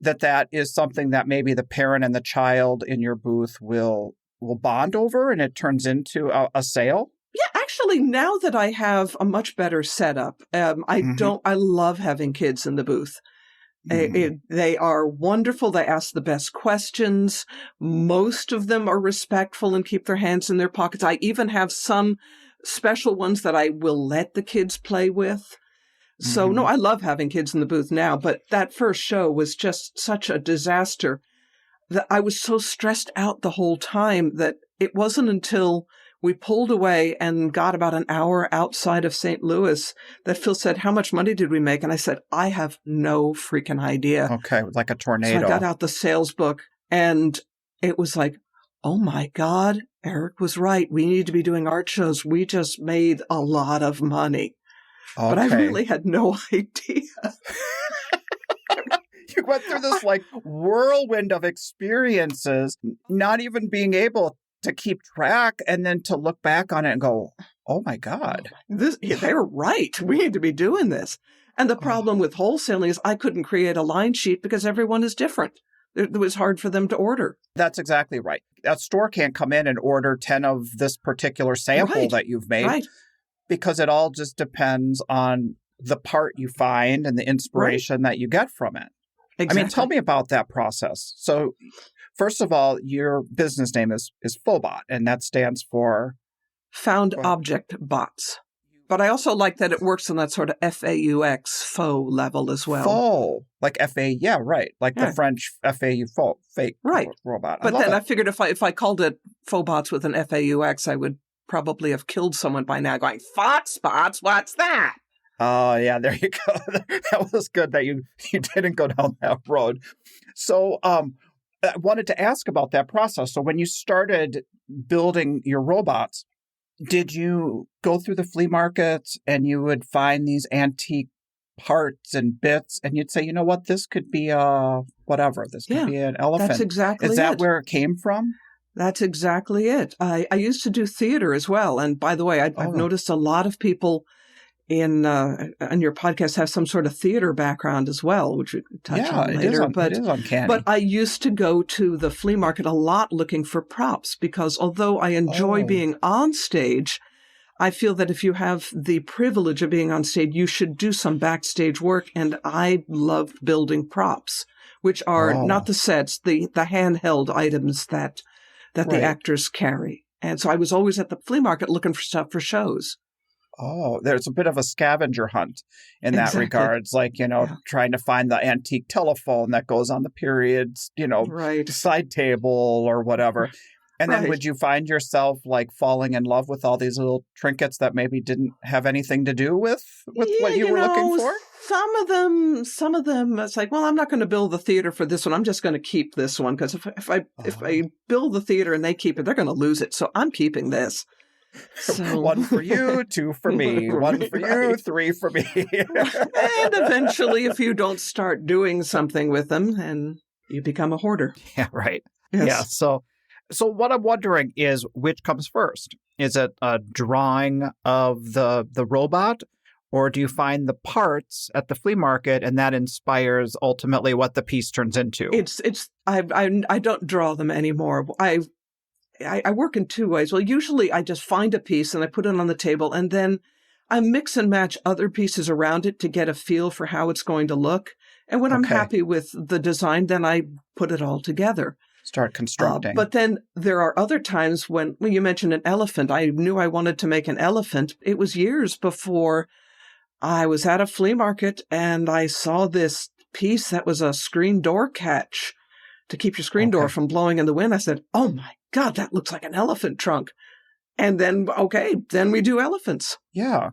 that is something that maybe the parent and the child in your booth will bond over and it turns into a sale? Yeah, actually, now that I have a much better setup, I love having kids in the booth. They are wonderful. They ask the best questions. Most of them are respectful and keep their hands in their pockets. I even have some special ones that I will let the kids play with. So, no, I love having kids in the booth now, but that first show was just such a disaster that I was so stressed out the whole time that it wasn't until we pulled away and got about an hour outside of St. Louis that Phil said, "How much money did we make?" And I said, "I have no freaking idea." Okay, it was like a tornado. So I got out the sales book and it was like, oh my God, Eric was right. We need to be doing art shows. We just made a lot of money. Okay. But I really had no idea. You went through this like whirlwind of experiences, not even being able to keep track, and then to look back on it and go, oh my God. They're right. We need to be doing this. And the problem with wholesaling is I couldn't create a line sheet because everyone is different. It was hard for them to order. That's exactly right. A store can't come in and order 10 of this particular sample that you've made because it all just depends on the part you find and the inspiration that you get from it. Exactly. I mean, tell me about that process. So, first of all, your business name is Phobot, and that stands for? Found Object Bots. But I also like that it works on that sort of FAUX, faux level as well. Faux, like FA, yeah, right. Like the French FAU, faux, fake robot. But then I figured if I called it Phobots with an FAUX, I would probably have killed someone by now going, Foxbots, what's that? Oh, yeah, there you go. That was good that you didn't go down that road. So I wanted to ask about that process. So when you started building your robots, did you go through the flea markets and you would find these antique parts and bits and you'd say, you know what, this could be whatever. This could be an elephant. That's exactly it. Is that where it came from? That's exactly it. I used to do theater as well. And by the way, I've noticed a lot of people in your podcast have some sort of theater background as well, which we touch on later. It is uncanny. But I used to go to the flea market a lot looking for props because although I enjoy being on stage, I feel that if you have the privilege of being on stage, you should do some backstage work. And I loved building props, which are not the sets, the handheld items that the actors carry. And so I was always at the flea market looking for stuff for shows. Oh, there's a bit of a scavenger hunt in that regards, like, trying to find the antique telephone that goes on the periods, side table or whatever. And then would you find yourself like falling in love with all these little trinkets that maybe didn't have anything to do with what you were looking for? Some of them, it's like, well, I'm not going to build the theater for this one. I'm just going to keep this one because if I build the theater and they keep it, they're going to lose it. So I'm keeping this. So, 1 for you, 2 for me, 1 for you, 3 for me. And eventually, if you don't start doing something with them, and you become a hoarder. Yeah, right. Yes. Yeah. So what I'm wondering is which comes first? Is it a drawing of the robot, or do you find the parts at the flea market and that inspires ultimately what the piece turns into? I don't draw them anymore. I work in two ways. Well, usually I just find a piece and I put it on the table and then I mix and match other pieces around it to get a feel for how it's going to look. And when I'm happy with the design, then I put it all together. Start constructing. But then there are other times when you mentioned an elephant. I knew I wanted to make an elephant. It was years before I was at a flea market and I saw this piece that was a screen door catch to keep your screen door from blowing in the wind. I said, oh my God, that looks like an elephant trunk. And then, then we do elephants. Yeah.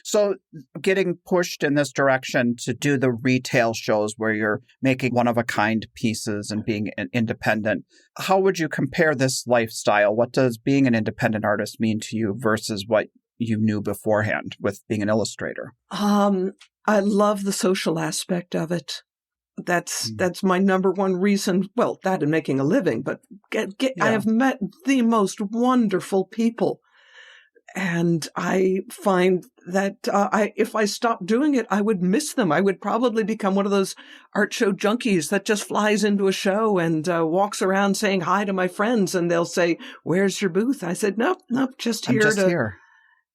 So getting pushed in this direction to do the retail shows where you're making one-of-a-kind pieces and being an independent, how would you compare this lifestyle? What does being an independent artist mean to you versus what you knew beforehand with being an illustrator? I love the social aspect of it. That's my number one reason. Well, that and making a living, but I have met the most wonderful people. And I find that if I stopped doing it, I would miss them. I would probably become one of those art show junkies that just flies into a show and walks around saying hi to my friends. And they'll say, where's your booth? I said, nope, just here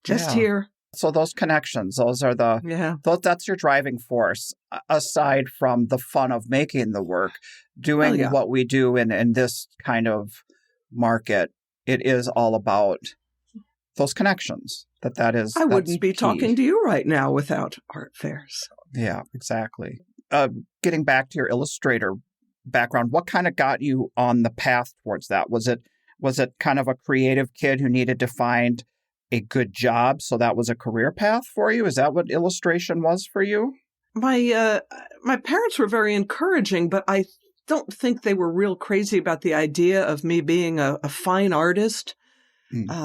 just here. So those connections, those are that's your driving force, aside from the fun of making the work, doing what we do in this kind of market. It is all about those connections. I wouldn't be key. talking to you right now without art fairs. Yeah, exactly. Getting back to your illustrator background, what kind of got you on the path towards that? Was it kind of a creative kid who needed to find a good job, so that was a career path for you? Is that what illustration was for you? My parents were very encouraging, but I don't think they were real crazy about the idea of me being a fine artist.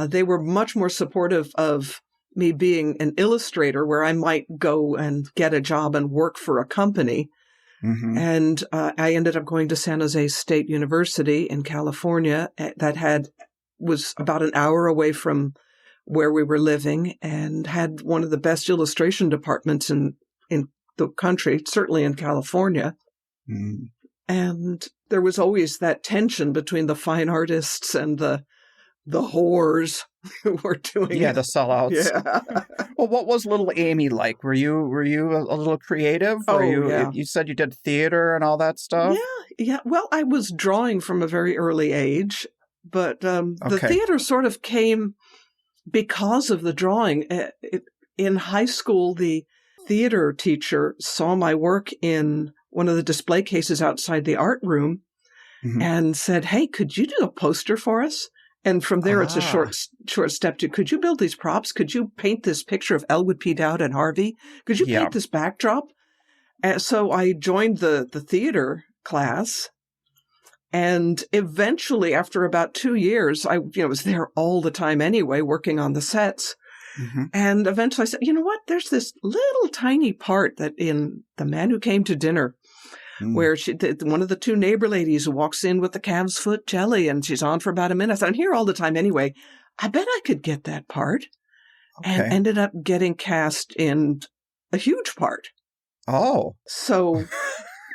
They were much more supportive of me being an illustrator, where I might go and get a job and work for a company. Mm-hmm. And I ended up going to San Jose State University in California that was about an hour away from where we were living, and had one of the best illustration departments in the country, certainly in California. Mm. And there was always that tension between the fine artists and the whores who were doing it. Yeah, the sellouts. Yeah. Well, what was little Amy like? Were you a little creative? You said you did theater and all that stuff? Yeah. Well, I was drawing from a very early age, but the theater sort of came because of the drawing. In high school, the theater teacher saw my work in one of the display cases outside the art room, mm-hmm. and said, "Hey, could you do a poster for us?" And from there, it's a short step to, could you build these props? Could you paint this picture of Elwood P. Dowd and Harvey? Could you paint this backdrop? So I joined the theater class. And eventually, after about 2 years, I was there all the time anyway, working on the sets. Mm-hmm. And eventually I said, you know what? There's this little tiny part that in The Man Who Came to Dinner, where one of the two neighbor ladies walks in with the calf's foot jelly, and she's on for about a minute. I said, I'm here all the time anyway. I bet I could get that part. Okay. And ended up getting cast in a huge part. Oh. So...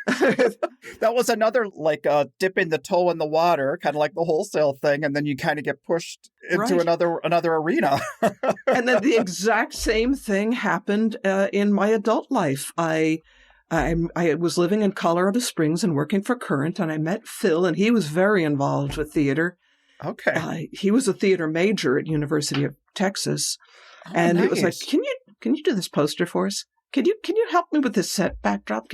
that was another, like, dipping the toe in the water, kind of like the wholesale thing, and then you kind of get pushed into another arena. And then the exact same thing happened in my adult life. I was living in Colorado Springs and working for Current, and I met Phil, and he was very involved with theater. Okay. He was a theater major at University of Texas, and nice. It was like, can you do this poster for us? Can you help me with this set backdrop?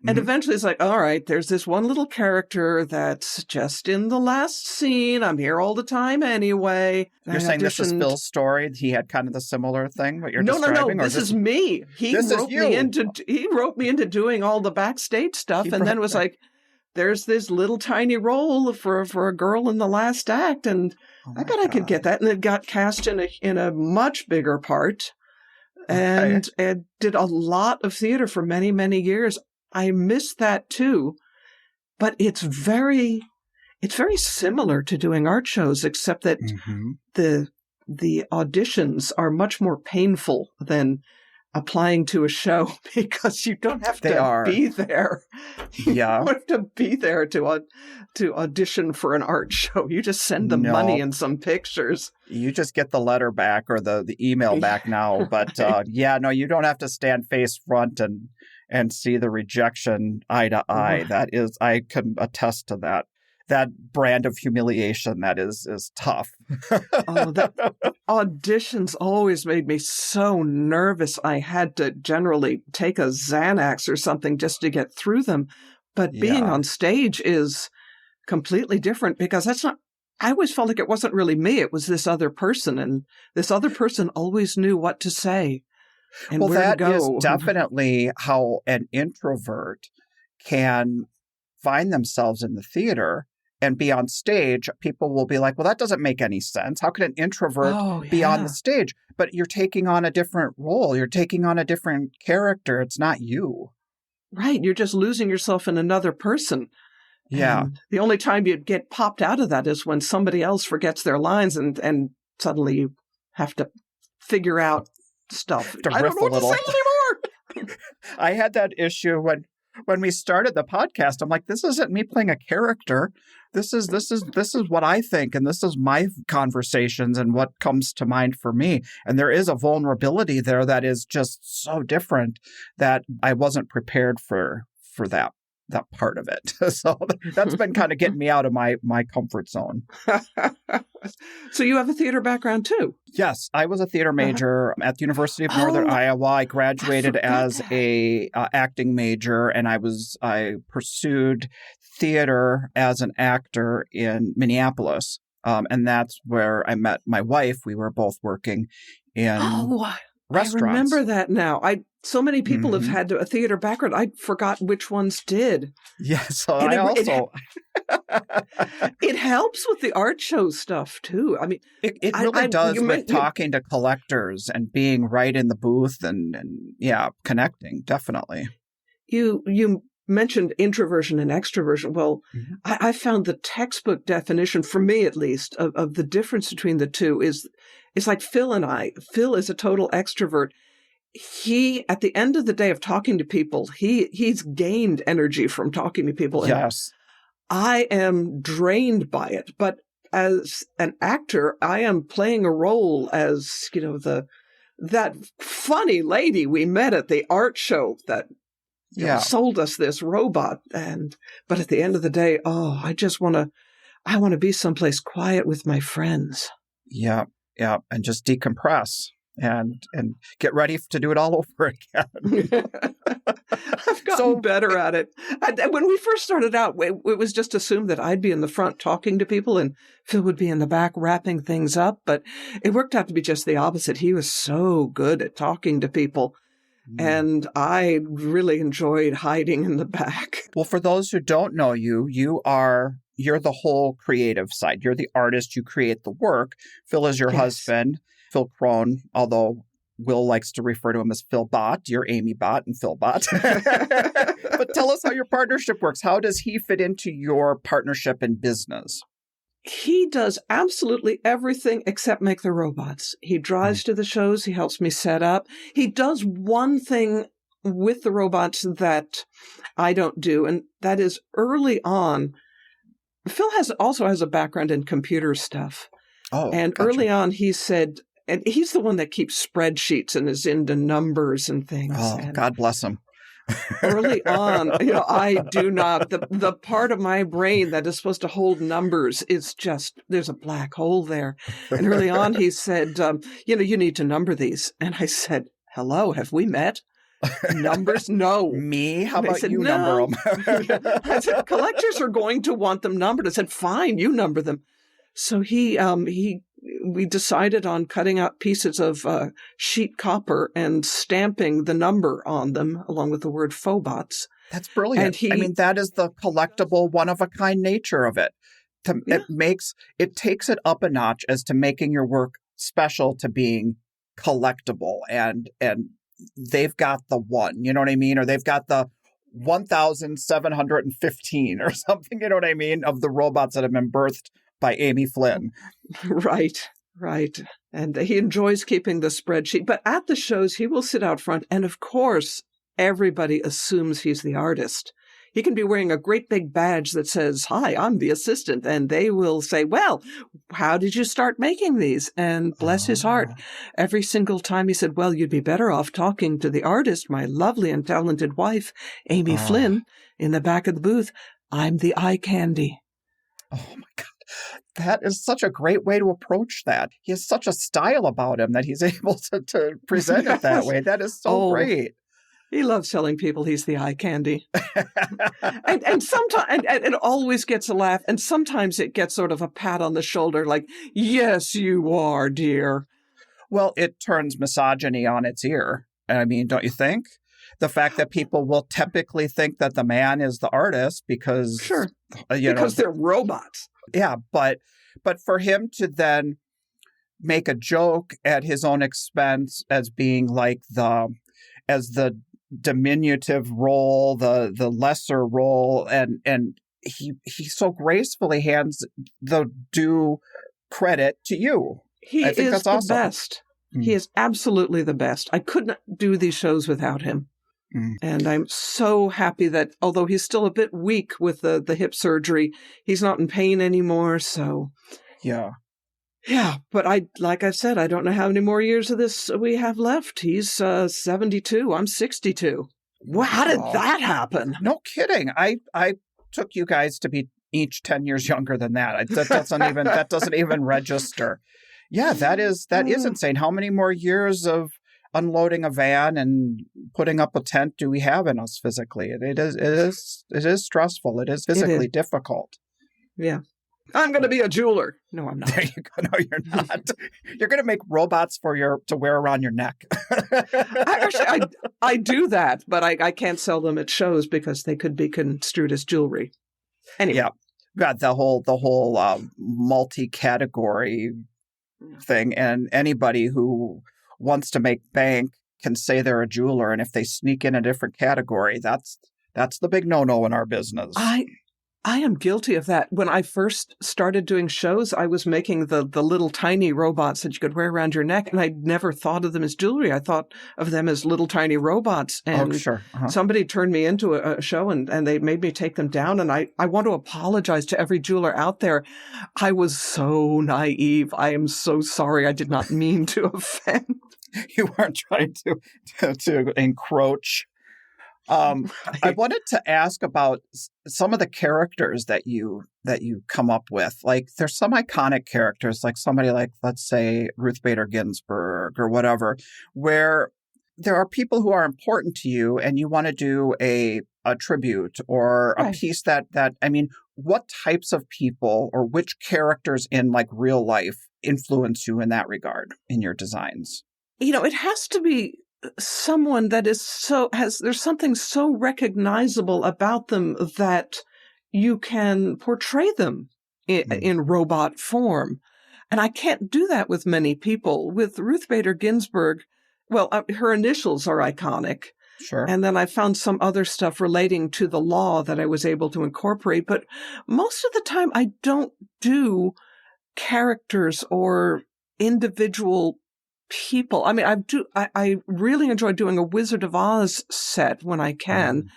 And eventually it's like, all right, there's this one little character that's just in the last scene. I'm here all the time anyway. You're saying this is Phil's story? He had kind of the similar thing, what you're describing? No. This is me. He wrote me into doing all the backstage stuff, and then was like, there's this little tiny role for a girl in the last act, and I bet I could get that. And it got cast in a much bigger part, and did a lot of theater for many, many years. I miss that too, but it's very similar to doing art shows, except that the auditions are much more painful than applying to a show, because you don't have to be there. You don't have to be there to audition for an art show. You just send them money and some pictures. You just get the letter back or the email back now. But you don't have to stand face front and see the rejection eye to eye. That is, I can attest to that. That brand of humiliation that is tough. Auditions always made me so nervous. I had to generally take a Xanax or something just to get through them. But being on stage is completely different, because I always felt like it wasn't really me. It was this other person, and this other person always knew what to say. And that is definitely how an introvert can find themselves in the theater and be on stage. People will be like, well, that doesn't make any sense. How could an introvert be on the stage? But you're taking on a different role. You're taking on a different character. It's not you. Right. You're just losing yourself in another person. Yeah. And the only time you'd get popped out of that is when somebody else forgets their lines, and suddenly you have to figure out stuff. I don't know what to say anymore. I had that issue when we started the podcast, I'm like, this isn't me playing a character. This is what I think, and this is my conversations and what comes to mind for me. And there is a vulnerability there that is just so different that I wasn't prepared for that part of it. So that's been kind of getting me out of my comfort zone. So you have a theater background too? Yes, I was a theater major at the University of Northern Iowa. I graduated as a acting major, and I pursued theater as an actor in Minneapolis, and that's where I met my wife. We were both working in restaurants. I remember that now. So many people have had a theater background. I forgot which ones did. Yes, it helps with the art show stuff too. I mean, it really does with talking to collectors and being right in the booth and connecting. Definitely. You mentioned introversion and extroversion. Well, I found the textbook definition, for me at least, of the difference between the two is it's like Phil and I. Phil is a total extrovert. He, at the end of the day of talking to people, he's gained energy from talking to people. Yes. I am drained by it. But as an actor, I am playing a role as, that funny lady we met at the art show that sold us this robot. But at the end of the day, I want to be someplace quiet with my friends. Yeah. Yeah. And just decompress. And get ready to do it all over again. I've gotten better at it. When we first started out, it was just assumed that I'd be in the front talking to people and Phil would be in the back wrapping things up. But it worked out to be just the opposite. He was so good at talking to people. And I really enjoyed hiding in the back. Well, for those who don't know you, you're the whole creative side. You're the artist. You create the work. Phil is your husband. Phil Crone, although Will likes to refer to him as Phil Bot. You're Amy Bot and Phil Bot. But tell us how your partnership works. How does he fit into your partnership in business? He does absolutely everything except make the robots. He drives to the shows. He helps me set up. He does one thing with the robots that I don't do, and that is early on. Phil also has a background in computer stuff. And early on, he said, and he's the one that keeps spreadsheets and is into numbers and things. And God bless him. Early on, I do not. The part of my brain that is supposed to hold numbers is just, there's a black hole there. And early on, he said, you need to number these. And I said, hello, have we met? Numbers? No. Me? How about you number them? I said, collectors are going to want them numbered. I said, fine, you number them. So we decided on cutting out pieces of sheet copper and stamping the number on them along with the word Phobots. That's brilliant. That is the collectible, one-of-a-kind nature of it. It takes it up a notch as to making your work special to being collectible. And they've got the one, you know what I mean? Or they've got the 1,715 or something, you know what I mean, of the robots that have been birthed by Amy Flynn. Right. And he enjoys keeping the spreadsheet. But at the shows, he will sit out front. And of course, everybody assumes he's the artist. He can be wearing a great big badge that says, hi, I'm the assistant. And they will say, well, how did you start making these? And bless his heart, every single time he said, well, you'd be better off talking to the artist, my lovely and talented wife, Amy Flynn, in the back of the booth. I'm the eye candy. Oh, my God. That is such a great way to approach that. He has such a style about him that he's able to present it that way. That is so great. He loves telling people he's the eye candy. and sometimes it always gets a laugh. And sometimes it gets sort of a pat on the shoulder like, yes, you are, dear. Well, it turns misogyny on its ear. I mean, don't you think? The fact that people will typically think that the man is the artist because... Sure, because they're robots. Yeah, but for him to then make a joke at his own expense as being like the diminutive role, the lesser role, and he so gracefully hands the due credit to you. He is the best. He is absolutely the best. I couldn't do these shows without him. And I'm so happy that although he's still a bit weak with the hip surgery, he's not in pain anymore. So Yeah. Yeah, but like I said, I don't know how many more years of this we have left. He's 72. I'm 62. Well, how did that happen? No kidding. I took you guys to be each 10 years younger than that. That doesn't even register. Yeah, that is insane. How many more years of unloading a van and putting up a tent do we have in us physically? It is stressful. It is physically difficult. Yeah. I'm going to be a jeweler. No, I'm not. There you go. No, you're not. You're going to make robots to wear around your neck. I do that, but I can't sell them at shows because they could be construed as jewelry. Anyway. Yeah. Got the whole multi-category thing, and anybody who wants to make bank can say they're a jeweler, and if they sneak in a different category, that's the big no-no in our business. I am guilty of that. When I first started doing shows, I was making the little tiny robots that you could wear around your neck, and I never thought of them as jewelry. I thought of them as little tiny robots. And sure. Uh-huh. Somebody turned me into a show, and they made me take them down. And I want to apologize to every jeweler out there. I was so naive. I am so sorry. I did not mean to offend. You weren't trying to encroach. I wanted to ask about some of the characters that you come up with. Like, there's some iconic characters, like somebody like, let's say, Ruth Bader Ginsburg or whatever, where there are people who are important to you and you want to do a tribute or a piece that, I mean, what types of people or which characters in like real life influence you in that regard in your designs? It has to be someone that is there's something so recognizable about them that you can portray them in robot form. And I can't do that with many people. With Ruth Bader Ginsburg, her initials are iconic. Sure. And then I found some other stuff relating to the law that I was able to incorporate. But most of the time I don't do characters or individual people. I mean, I really enjoy doing a Wizard of Oz set when I can,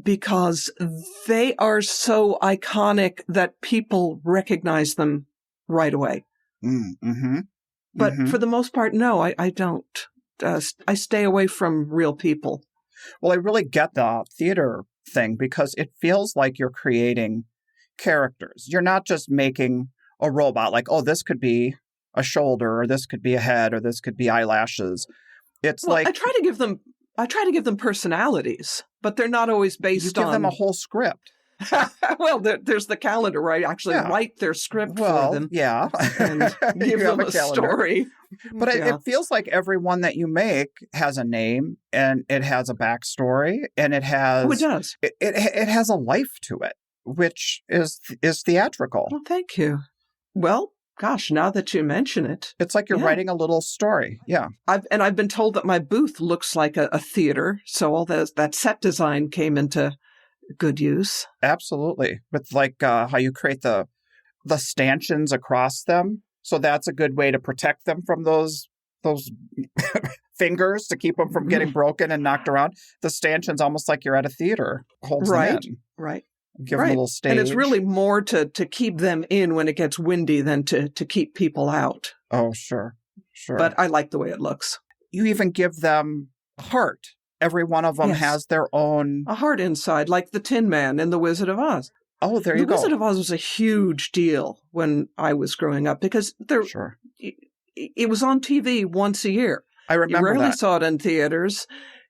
because they are so iconic that people recognize them right away. But for the most part, no, I don't. I stay away from real people. Well, I really get the theater thing because it feels like you're creating characters. You're not just making a robot like, oh, this could be a shoulder, or this could be a head, or this could be eyelashes. It's like I try to give them personalities, but they're not always based on. You give them a whole script. Well, there's the calendar where I actually write their script for them. Yeah, and give them a story. But it feels like every one that you make has a name and it has a backstory and it has. Oh, it does. It has a life to it, which is theatrical. Well, thank you. Well. Gosh, now that you mention it. It's like you're writing a little story. Yeah. I've been told that my booth looks like a theater. So all that set design came into good use. Absolutely. With like how you create the stanchions across them. So that's a good way to protect them from those fingers, to keep them from getting broken and knocked around. The stanchion's almost like you're at a theater. Holds them in. Right. Give them a little stage. And it's really more to keep them in when it gets windy than to keep people out. Oh, sure. But I like the way it looks. You even give them a heart. Every one of them has their own... a heart inside, like the Tin Man in The Wizard of Oz. Oh, there you go. The Wizard of Oz was a huge deal when I was growing up because it was on TV once a year. I remember You rarely saw it in theaters.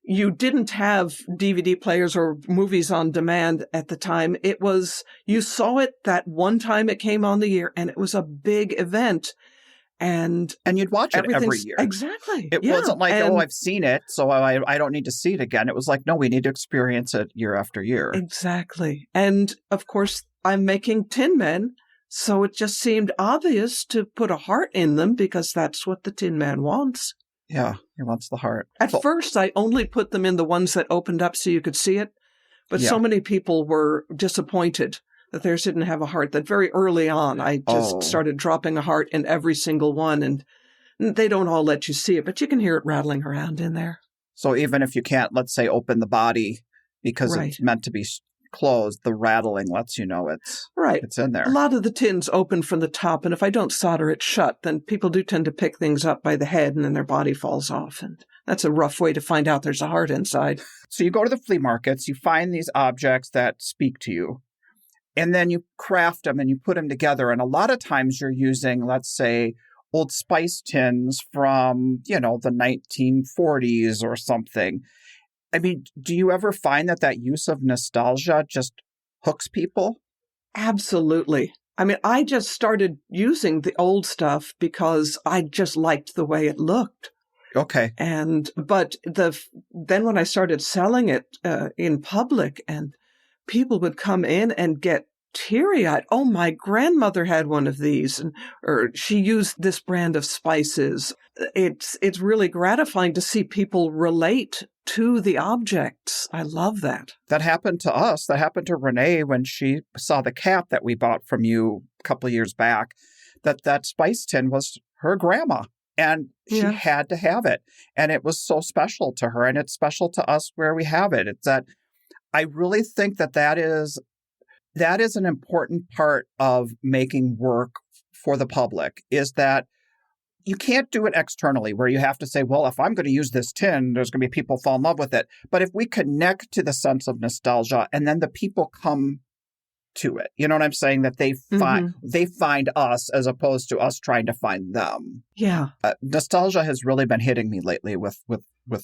You didn't have DVD players or movies on demand at the time. You saw it that one time it came on the year, and it was a big event. And you'd watch it every year. Exactly. It wasn't like, I've seen it, so I don't need to see it again. It was like, no, we need to experience it year after year. Exactly. And, of course, I'm making Tin Men, so it just seemed obvious to put a heart in them because that's what the Tin Man wants. Yeah, he wants the heart. At first, I only put them in the ones that opened up so you could see it. But so many people were disappointed that theirs didn't have a heart that very early on I just started dropping a heart in every single one. And they don't all let you see it, but you can hear it rattling around in there. So even if you can't, let's say, open the body because it's meant to be closed, the rattling lets you know it's in there. A lot of the tins open from the top, and if I don't solder it shut, then people do tend to pick things up by the head and then their body falls off. And that's a rough way to find out there's a heart inside. So you go to the flea markets, you find these objects that speak to you, and then you craft them and you put them together. And a lot of times you're using, let's say, old spice tins from, the 1940s or something. I mean, do you ever find that use of nostalgia just hooks people? Absolutely. I mean, I just started using the old stuff because I just liked the way it looked. Okay. But then when I started selling it in public, and people would come in and get teary-eyed. Oh, my grandmother had one of these, or she used this brand of spices. It's really gratifying to see people relate to the objects. I love that. That happened to us. That happened to Renee when she saw the cat that we bought from you a couple of years back. That spice tin was her grandma, and she had to have it. And it was so special to her, and it's special to us where we have it. It's that I really think that is an important part of making work for the public, is that you can't do it externally where you have to say, well, if I'm going to use this tin, there's going to be people fall in love with it. But if we connect to the sense of nostalgia and then the people come to it, you know what I'm saying? That they find us as opposed to us trying to find them. Yeah. Nostalgia has really been hitting me lately with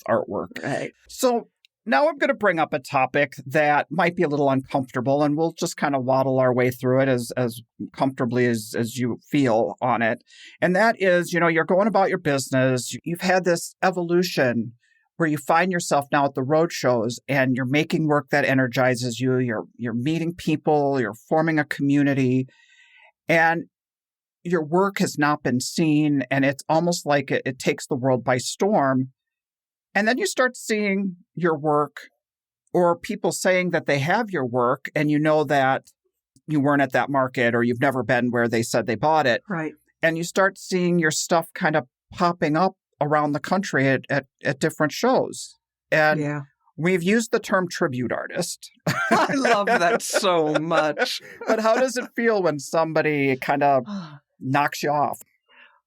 artwork. Right. So now I'm going to bring up a topic that might be a little uncomfortable, and we'll just kind of waddle our way through it as comfortably as you feel on it. And that is, you're going about your business. You've had this evolution where you find yourself now at the road shows and you're making work that energizes you. You're meeting people, you're forming a community, and your work has not been seen, and it's almost like it takes the world by storm. And then you start seeing your work, or people saying that they have your work, and you know that you weren't at that market, or you've never been where they said they bought it. Right. And you start seeing your stuff kind of popping up around the country at different shows. And we've used the term tribute artist. I love that so much. But how does it feel when somebody kind of knocks you off?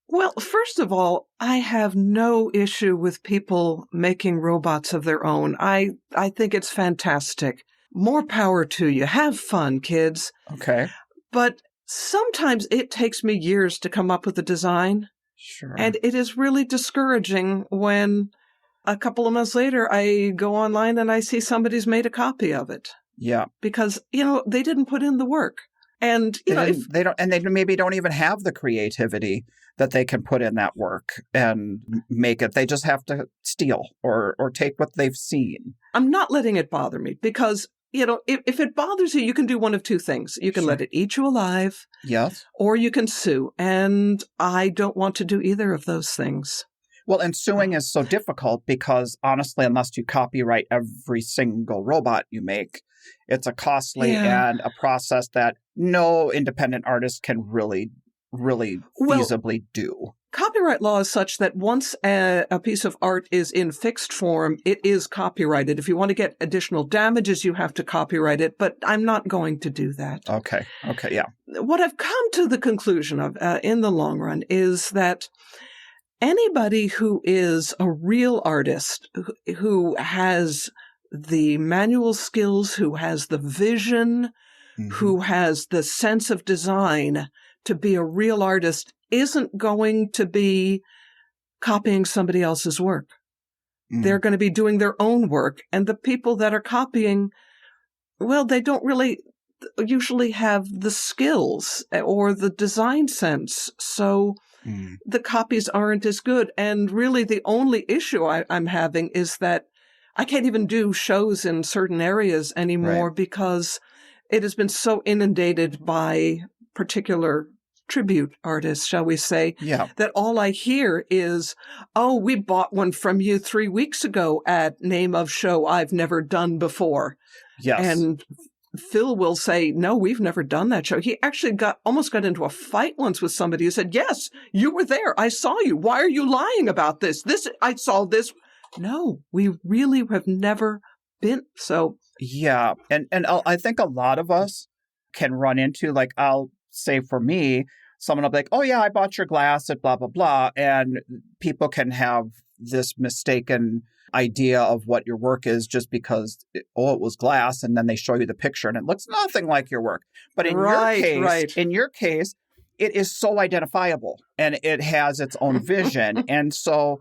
Well, first of all, I have no issue with people making robots of their own. I think it's fantastic. More power to you. Have fun, kids. Okay. But sometimes it takes me years to come up with a design. Sure. And it is really discouraging when a couple of months later I go online and I see somebody's made a copy of it. Yeah. Because, they didn't put in the work. And they maybe don't even have the creativity that they can put in that work and make it. They just have to steal or take what they've seen. I'm not letting it bother me because, if it bothers you, you can do one of two things. You can let it eat you alive. Yes. Or you can sue. And I don't want to do either of those things. Well, and suing is so difficult because honestly, unless you copyright every single robot you make, it's a costly and a process that no independent artist can really feasibly do. Copyright law is such that once a piece of art is in fixed form, it is copyrighted. If you want to get additional damages, you have to copyright it, but I'm not going to do that. Okay, yeah. What I've come to the conclusion of in the long run is that anybody who is a real artist, who has the manual skills, who has the vision, who has the sense of design to be a real artist, isn't going to be copying somebody else's work. They're going to be doing their own work. And the people that are copying, well, they don't really usually have the skills or the design sense. So the copies aren't as good. And really the only issue I'm having is that I can't even do shows in certain areas anymore because it has been so inundated by particular tribute artists, shall we say, that all I hear is, oh, we bought one from you 3 weeks ago at name of show I've never done before. Yes. And Phil will say, no, we've never done that show. He actually almost got into a fight once with somebody who said, yes, you were there. I saw you. Why are you lying about this? I saw this no, we really have never been. So yeah. And I think a lot of us can run into, like, I'll say for me, someone will be like, oh yeah, I bought your glass at blah, blah, blah. And people can have this mistaken idea of what your work is just because, it was glass. And then they show you the picture and it looks nothing like your work. But in your case, it is so identifiable and it has its own vision. And so,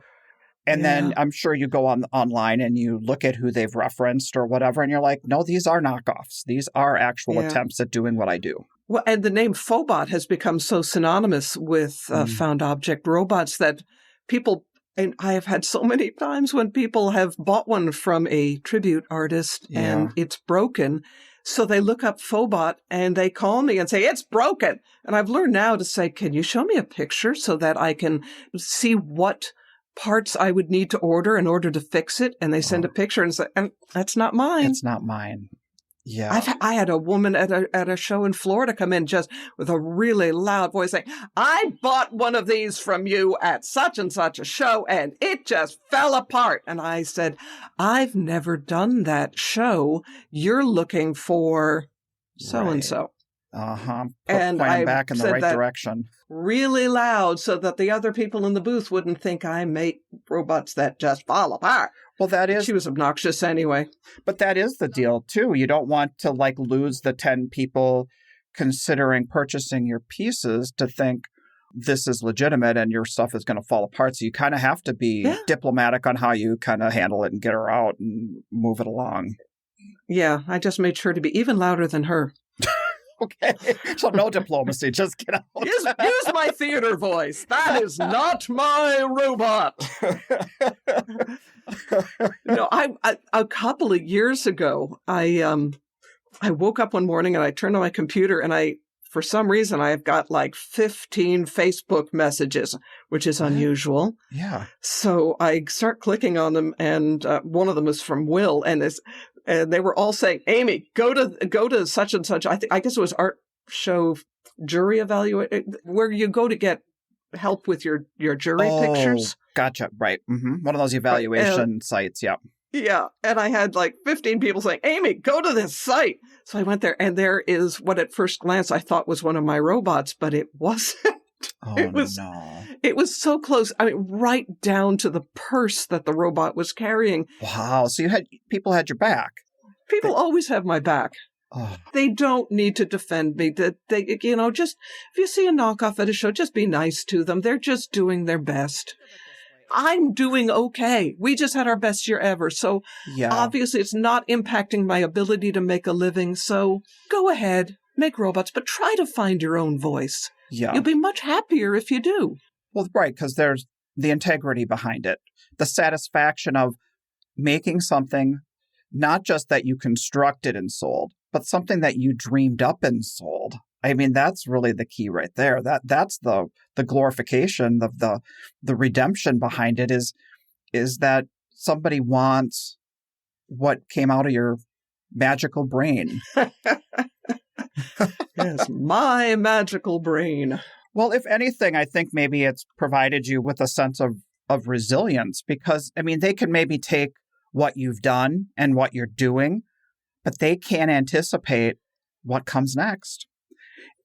then I'm sure you go online and you look at who they've referenced or whatever, and you're like, no, these are knockoffs. These are actual attempts at doing what I do. Well, and the name Phobot has become so synonymous with found object robots that people, and I have had so many times when people have bought one from a tribute artist and it's broken. So they look up Phobot and they call me and say, it's broken. And I've learned now to say, can you show me a picture so that I can see what parts I would need to order in order to fix it? And they send a picture and say, and that's not mine. It's not mine. Yeah. I had a woman at a show in Florida come in just with a really loud voice saying, I bought one of these from you at such and such a show and it just fell apart. And I said, I've never done that show. You're looking for so-and-so. Uh-huh. And I back in the right direction. Really loud so that the other people in the booth wouldn't think I make robots that just fall apart. Well, she was obnoxious anyway. But that is the deal, too. You don't want to, like, lose the 10 people considering purchasing your pieces to think this is legitimate and your stuff is going to fall apart. So you kind of have to be diplomatic on how you kind of handle it and get her out and move it along. Yeah, I just made sure to be even louder than her. Okay, so no diplomacy, just get out. Use my theater voice. That is not my robot. No, I a couple of years ago, I woke up one morning and I turned on my computer and for some reason, I've got like 15 Facebook messages, which is unusual. Yeah. So I start clicking on them, and one of them is from Will, and they were all saying, Amy, go to such and such. I guess it was art show jury evaluate, where you go to get help with your jury pictures. Gotcha. Right. Mm-hmm. One of those evaluation sites. Yeah. Yeah. And I had like 15 people saying, Amy, go to this site. So I went there, and there is what at first glance I thought was one of my robots, but it wasn't. Oh, no. It was so close. I mean, right down to the purse that the robot was carrying. Wow. So people had your back. People always have my back. Oh. They don't need to defend me. Just if you see a knockoff at a show, just be nice to them. They're just doing their best. I'm doing okay. We just had our best year ever. So obviously it's not impacting my ability to make a living. So go ahead, make robots, but try to find your own voice. Yeah. You'll be much happier if you do. Well, right, because there's the integrity behind it. The satisfaction of making something, not just that you constructed and sold, but something that you dreamed up and sold. I mean, that's really the key right there. That's the glorification of the redemption behind it is that somebody wants what came out of your magical brain. Yes, my magical brain. Well, if anything, I think maybe it's provided you with a sense of resilience, because, I mean, they can maybe take what you've done and what you're doing, but they can't anticipate what comes next.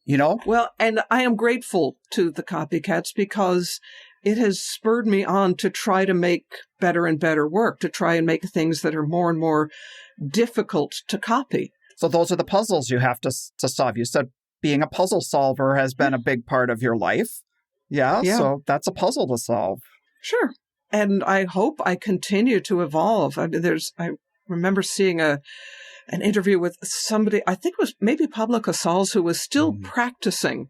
You know? Well, and I am grateful to the copycats because it has spurred me on to try to make better and better work, to try and make things that are more and more difficult to copy. So those are the puzzles you have to solve. You said being a puzzle solver has been a big part of your life. Yeah. So that's a puzzle to solve. Sure. And I hope I continue to evolve. I remember seeing an interview with somebody, I think it was maybe Pablo Casals, who was still practicing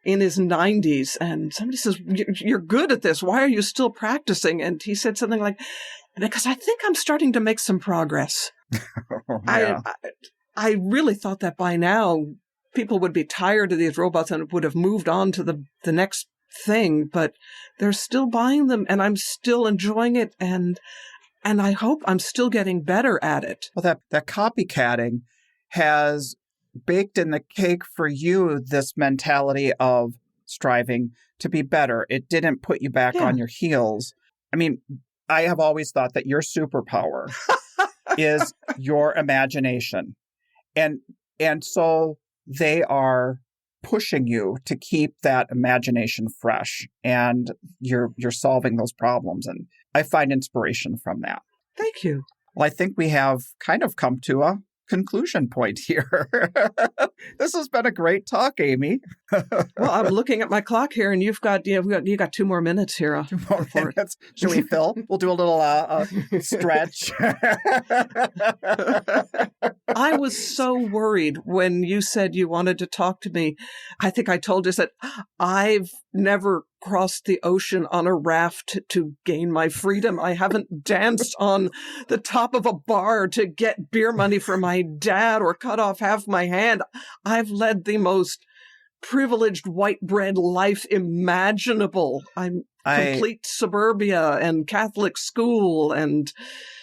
in his 90s. And somebody says, you're good at this. Why are you still practicing? And he said something like, because I think I'm starting to make some progress. Yeah. I really thought that by now people would be tired of these robots and would have moved on to the next thing, but they're still buying them and I'm still enjoying it. And I hope I'm still getting better at it. Well, that copycatting has baked in the cake for you this mentality of striving to be better. It didn't put you back on your heels. I mean, I have always thought that your superpower is your imagination. And so they are pushing you to keep that imagination fresh, and you're solving those problems. And I find inspiration from that. Thank you. Well, I think we have kind of come to a conclusion point here. This has been a great talk, Amy. Well, I'm looking at my clock here, and you got 2 more minutes here. 2 more minutes. Should we, Phil? We'll do a little stretch. I was so worried when you said you wanted to talk to me. I think I told you that I've never crossed the ocean on a raft to gain my freedom. I haven't danced on the top of a bar to get beer money for my dad or cut off half my hand. I've led the most privileged white bread life imaginable. I'm complete suburbia and Catholic school, and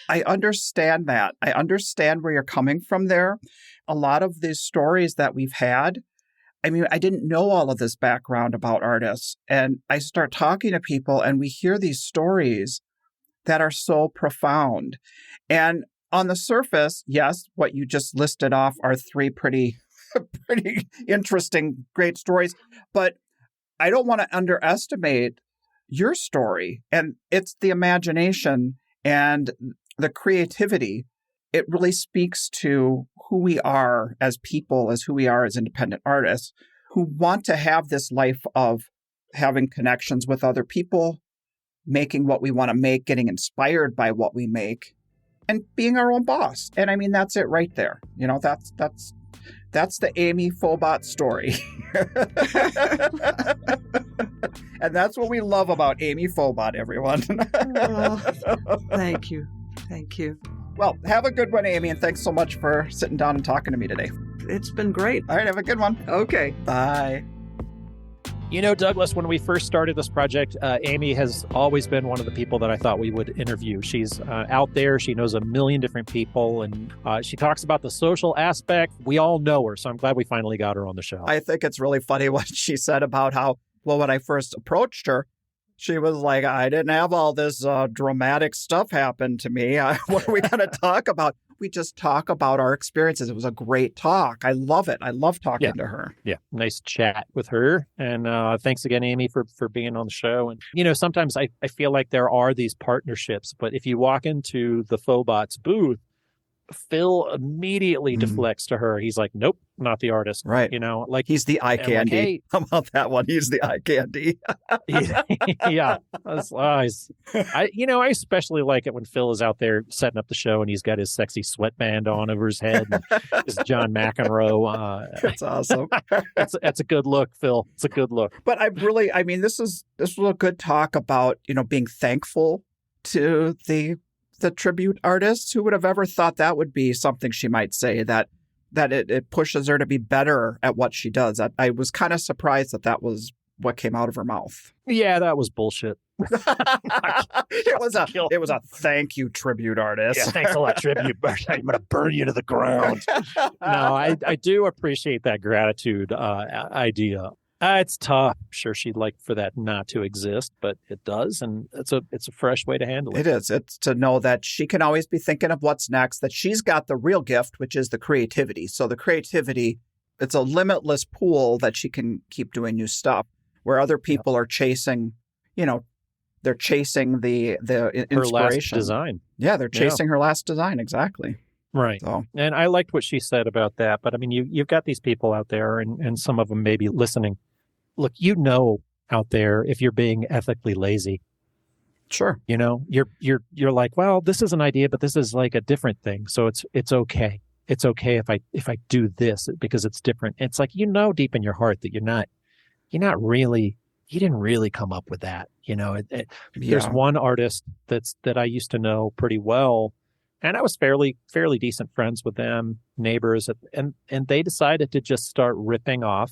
I understand that. I understand where you're coming from there. A lot of these stories that we've had, I mean, I didn't know all of this background about artists, and I start talking to people and we hear these stories that are so profound. And on the surface, yes, what you just listed off are 3 pretty interesting, great stories, but I don't want to underestimate your story. And it's the imagination and the creativity. It really speaks to who we are as people, as who we are as independent artists who want to have this life of having connections with other people, making what we want to make, getting inspired by what we make, and being our own boss. And I mean, that's it right there. You know, that's the Amy Phobot story. And that's what we love about Amy Phobot, everyone. Thank you. Thank you. Well, have a good one, Amy, and thanks so much for sitting down and talking to me today. It's been great. All right, have a good one. Okay. Bye. You know, Douglas, when we first started this project, Amy has always been one of the people that I thought we would interview. She's out there. She knows a million different people, and she talks about the social aspect. We all know her, so I'm glad we finally got her on the show. I think it's really funny what she said about how, well, when I first approached her, she was like, I didn't have all this dramatic stuff happen to me. What are we going to talk about? We just talk about our experiences. It was a great talk. I love it. I love talking to her. Yeah. Nice chat with her. And thanks again, Amy, for being on the show. And, you know, sometimes I feel like there are these partnerships, but if you walk into the Phobot's booth, Phil immediately deflects to her. He's like, nope, not the artist. Right. You know, like he's the eye candy. Like, hey. How about that one? He's the eye candy. Yeah. I especially like it when Phil is out there setting up the show and he's got his sexy sweatband on over his head. And his John McEnroe. That's awesome. That's a good look, Phil. It's a good look. But this was a good talk about, you know, being thankful to the tribute artists. Who would have ever thought that would be something she might say, that it pushes her to be better at what she does. I was kind of surprised that was what came out of her mouth. Yeah, that was bullshit. It was a thank you, tribute artist. Yeah, thanks a lot, tribute. I'm going to burn you to the ground. No, I do appreciate that gratitude idea. It's tough. I'm sure she'd like for that not to exist, but it does, and it's a fresh way to handle it. It is. It's to know that she can always be thinking of what's next, that she's got the real gift, which is the creativity. So the creativity, it's a limitless pool that she can keep doing new stuff, where other people are chasing, you know, they're chasing the inspiration. Her last design. Yeah, they're chasing her last design. Exactly. Right. So. And I liked what she said about that. But I mean, you've got these people out there, and some of them may be listening. Look, you know, out there, if you're being ethically lazy, sure, you know, you're like, well, this is an idea, but this is like a different thing. So it's okay. It's okay if I do this because it's different. It's like, you know, deep in your heart that you didn't really come up with that. You know, there's one artist that I used to know pretty well, and I was fairly decent friends with them, neighbors, and they decided to just start ripping off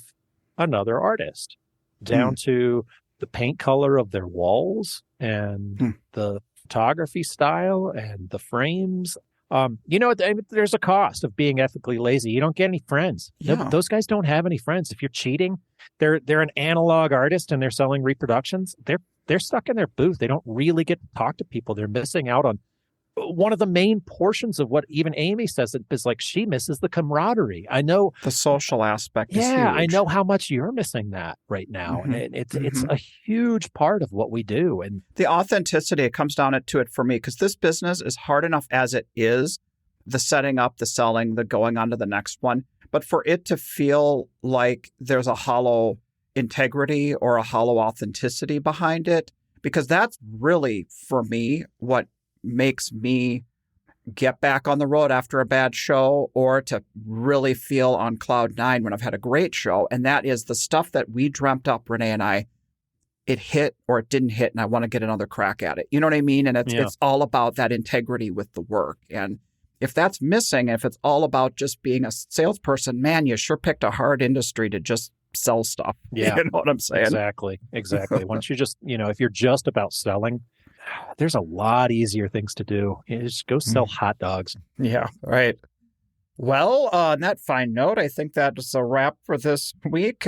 another artist down to the paint color of their walls and the photography style and the frames. You know, there's a cost of being ethically lazy. You don't get any friends. Yeah. No, those guys don't have any friends. If you're cheating, they're an analog artist and they're selling reproductions. They're they're stuck in their booth. They don't really get to talk to people. They're missing out on one of the main portions of what even Amy says is like she misses the camaraderie. I know the social aspect is huge. Yeah, I know how much you're missing that right now. And it's a huge part of what we do. And the authenticity, it comes down to it for me, because this business is hard enough as it is, the setting up, the selling, the going on to the next one. But for it to feel like there's a hollow integrity or a hollow authenticity behind it, because that's really, for me, what makes me get back on the road after a bad show, or to really feel on cloud nine when I've had a great show. And that is the stuff that we dreamt up, Renee and I, it hit or it didn't hit, and I want to get another crack at it. You know what I mean? And it's all about that integrity with the work. And if that's missing, if it's all about just being a salesperson, man, you sure picked a hard industry to just sell stuff. Yeah. You know what I'm saying? Exactly. Once you just, if you're just about selling, there's a lot easier things to do. Just go sell hot dogs. Yeah, right. Well, on that fine note, I think that is a wrap for this week.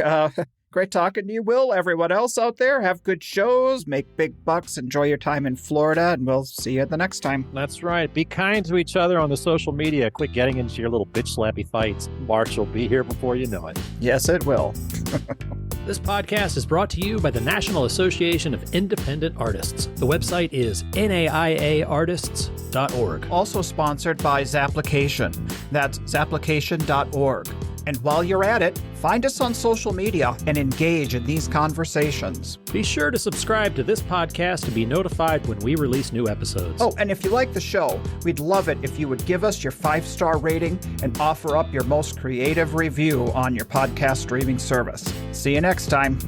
Great talking to you, Will. Everyone else out there, have good shows, make big bucks, enjoy your time in Florida, and we'll see you the next time. That's right. Be kind to each other on the social media. Quit getting into your little bitch slappy fights. March will be here before you know it. Yes, it will. This podcast is brought to you by the National Association of Independent Artists. The website is naiaartists.org. Also sponsored by Zapplication. That's zapplication.org. And while you're at it, find us on social media and engage in these conversations. Be sure to subscribe to this podcast to be notified when we release new episodes. Oh, and if you like the show, we'd love it if you would give us your 5-star rating and offer up your most creative review on your podcast streaming service. See you next time.